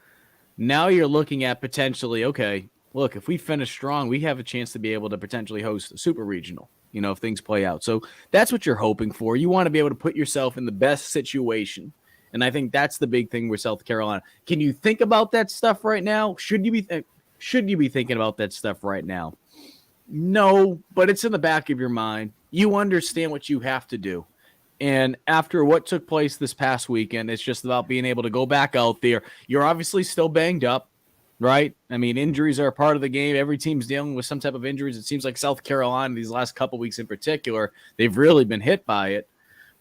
G: now you're looking at potentially, okay, look, if we finish strong, we have a chance to be able to potentially host a super regional, if things play out. So that's what you're hoping for. You want to be able to put yourself in the best situation. And I think that's the big thing with South Carolina. Can you think about that stuff right now? Should you be thinking about that stuff right now? No, but it's in the back of your mind. You understand what you have to do. And after what took place this past weekend, it's just about being able to go back out there. You're obviously still banged up, right? I mean, injuries are a part of the game. Every team's dealing with some type of injuries. It seems like South Carolina, these last couple weeks in particular, they've really been hit by it.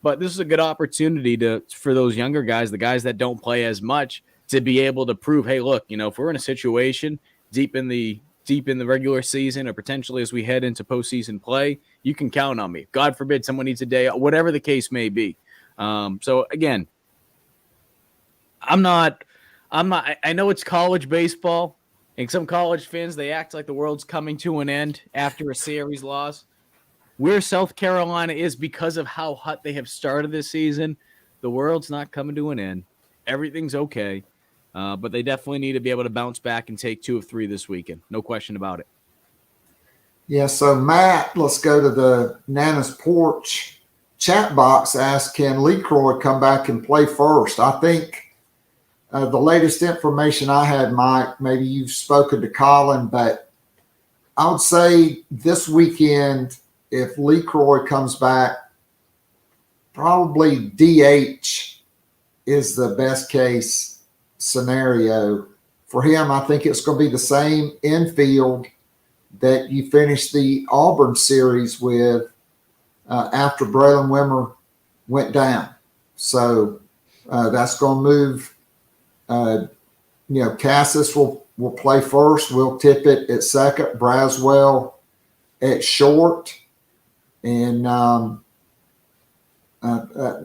G: But this is a good opportunity for those younger guys, the guys that don't play as much, to be able to prove, hey, look, if we're in a situation deep in the regular season or potentially as we head into postseason play, you can count on me. God forbid someone needs a day, whatever the case may be. So again, I know it's college baseball, and some college fans, they act like the world's coming to an end after a series loss. Where South Carolina is, because of how hot they have started this season, the world's not coming to an end. Everything's okay. But they definitely need to be able to bounce back and take 2 of 3 this weekend. No question about it.
F: Yeah, so Matt, let's go to the Nana's Porch chat box. Ask, can LeCroy come back and play first? I think the latest information I had, Mike, maybe you've spoken to Colin, but I would say this weekend, if LeCroy comes back, probably DH is the best case scenario for him. I think it's going to be the same infield that you finished the Auburn series with after Braylon Wimmer went down. So that's going to move. Cassis will play first. Will Tippett at second. Braswell at short, and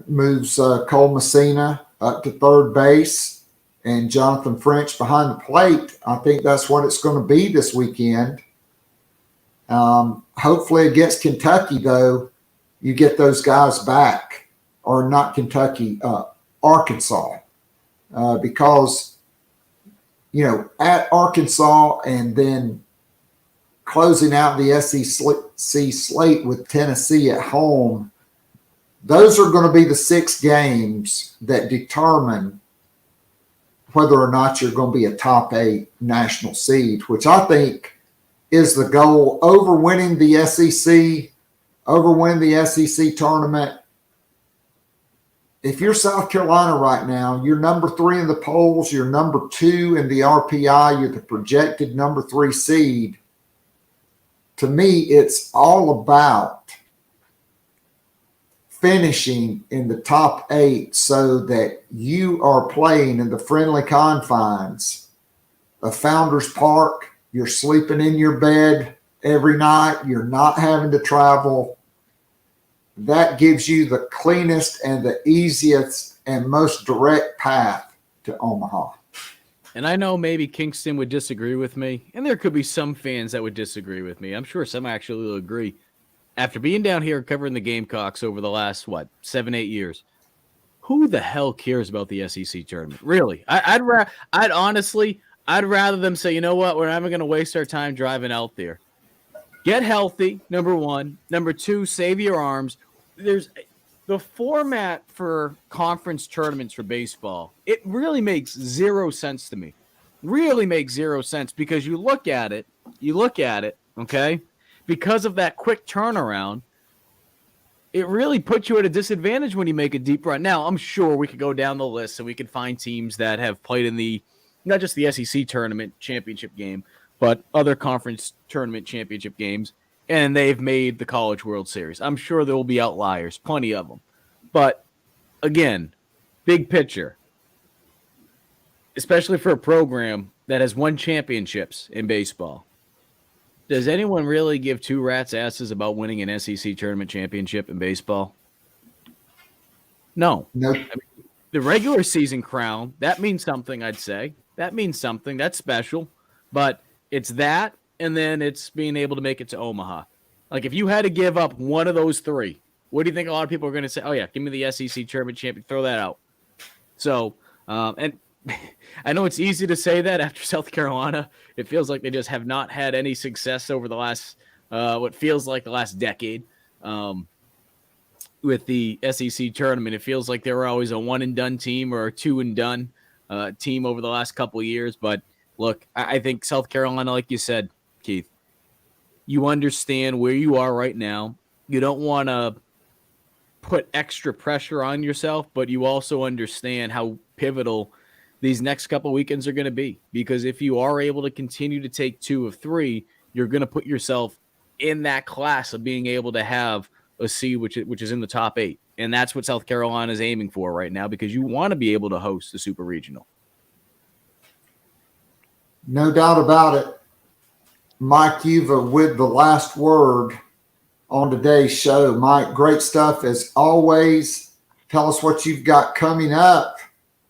F: moves Cole Messina up to third base. And Jonathan French behind the plate. I think that's what it's going to be this weekend. Hopefully against Kentucky, though, you get those guys back. Or not Kentucky, Arkansas. Because, at Arkansas and then closing out the SEC slate with Tennessee at home, those are going to be the 6 games that determine whether or not you're going to be a top 8 national seed, which I think is the goal. Overwinning the SEC tournament. If you're South Carolina right now, you're number 3 in the polls, you're number 2 in the RPI, you're the projected number 3 seed. To me, it's all about finishing in the top 8 so that you are playing in the friendly confines of Founders Park. You're sleeping in your bed every night. You're not having to travel. that gives you the cleanest and the easiest and most direct path to Omaha.
G: And I know maybe Kingston would disagree with me, and there could be some fans that would disagree with me. I'm sure some actually will agree. After being down here covering the Gamecocks over the last, 7-8 years, who the hell cares about the SEC tournament? Really? I'd rather them say, you know what, we're not even going to waste our time driving out there. Get healthy, number one. Number two, save your arms. There's the format for conference tournaments for baseball. It really makes zero sense to me. Really makes zero sense because you look at it, okay? Because of that quick turnaround, it really puts you at a disadvantage when you make a deep run. Now, I'm sure we could go down the list and we could find teams that have played in the, not just the SEC tournament championship game, but other conference tournament championship games, and they've made the College World Series. I'm sure there will be outliers, plenty of them. But, again, big picture, especially for a program that has won championships in baseball, does anyone really give two rats' asses about winning an SEC tournament championship in baseball? No.
F: Nope.
G: I mean, the regular season crown, that means something, I'd say. That means something. That's special. But it's that, and then it's being able to make it to Omaha. Like, if you had to give up one of those three, what do you think a lot of people are going to say? Oh, yeah, give me the SEC tournament champion. Throw that out. So, and I know it's easy to say that after South Carolina. It feels like they just have not had any success over the last, what feels like the last decade with the SEC tournament. It feels like they were always a one-and-done team or a two-and-done team over the last couple of years. But, look, I think South Carolina, like you said, Keith, you understand where you are right now. You don't want to put extra pressure on yourself, but you also understand how pivotal these next couple weekends are going to be, because if you are able to continue to take 2 of 3, you're going to put yourself in that class of being able to have a seed, which is in the top 8. And that's what South Carolina is aiming for right now, because you want to be able to host the Super Regional.
F: No doubt about it. Mike Uva with the last word on today's show. Mike, great stuff as always. Tell us what you've got coming up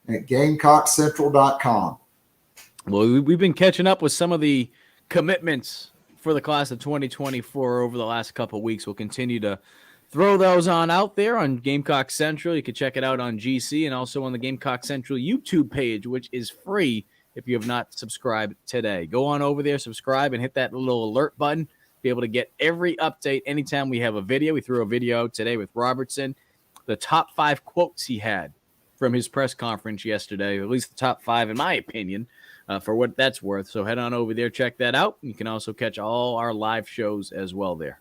F: at GamecockCentral.com.
G: Well, we've been catching up with some of the commitments for the class of 2024 over the last couple of weeks. We'll continue to throw those on out there on Gamecock Central. You can check it out on GC and also on the Gamecock Central YouTube page, which is free if you have not subscribed today. Go on over there, subscribe, and hit that little alert button. Be able to get every update anytime we have a video. We threw a video out today with Robertson, the top 5 quotes he had from his press conference yesterday, at least the top 5 in my opinion, for what that's worth. So head on over there, check that out. You can also catch all our live shows as well there.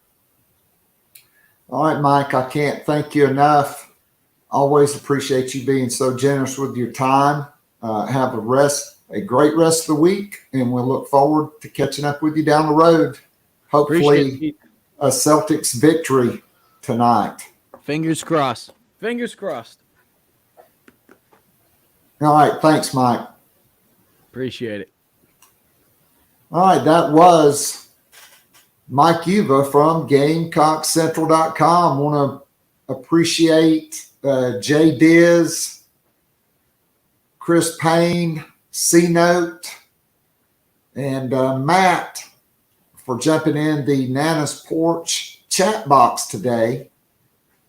F: All right, Mike, I can't thank you enough. Always appreciate you being so generous with your time. Have a great rest of the week, and we'll look forward to catching up with you down the road. Hopefully a Celtics victory tonight.
G: Fingers crossed. Fingers crossed.
F: All right. Thanks, Mike.
G: Appreciate it.
F: All right. That was Mike Uva from GamecockCentral.com. Want to appreciate Jay Diz, Chris Payne, C-Note, and Matt for jumping in the Nana's Porch chat box today,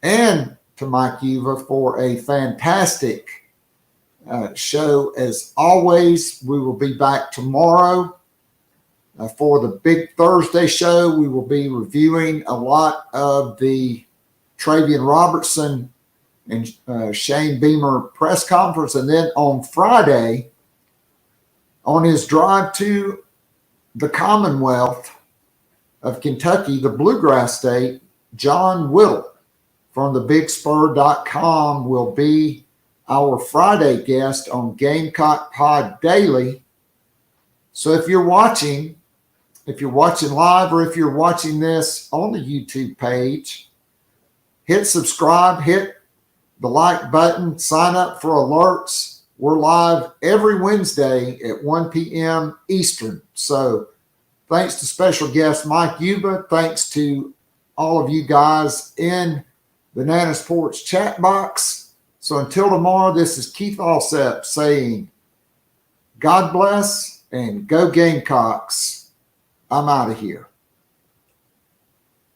F: and to Mike Uva for a fantastic show. As always, we will be back tomorrow for the big Thursday show. We will be reviewing a lot of the Travian Robertson and Shane Beamer press conference. And then on Friday, on his drive to the Commonwealth of Kentucky, the Bluegrass State, John Whittle from the BigSpur.com will be our Friday guest on Gamecock Pod Daily. So if you're watching live, or if you're watching this on the YouTube page, hit subscribe, hit the like button, sign up for alerts. We're live every Wednesday at 1 p.m. Eastern. So thanks to special guest Mike Uva. Thanks to all of you guys in Banana Sports chat box. So until tomorrow, this is Keith Alsep saying, God bless and go Gamecocks. I'm out of here.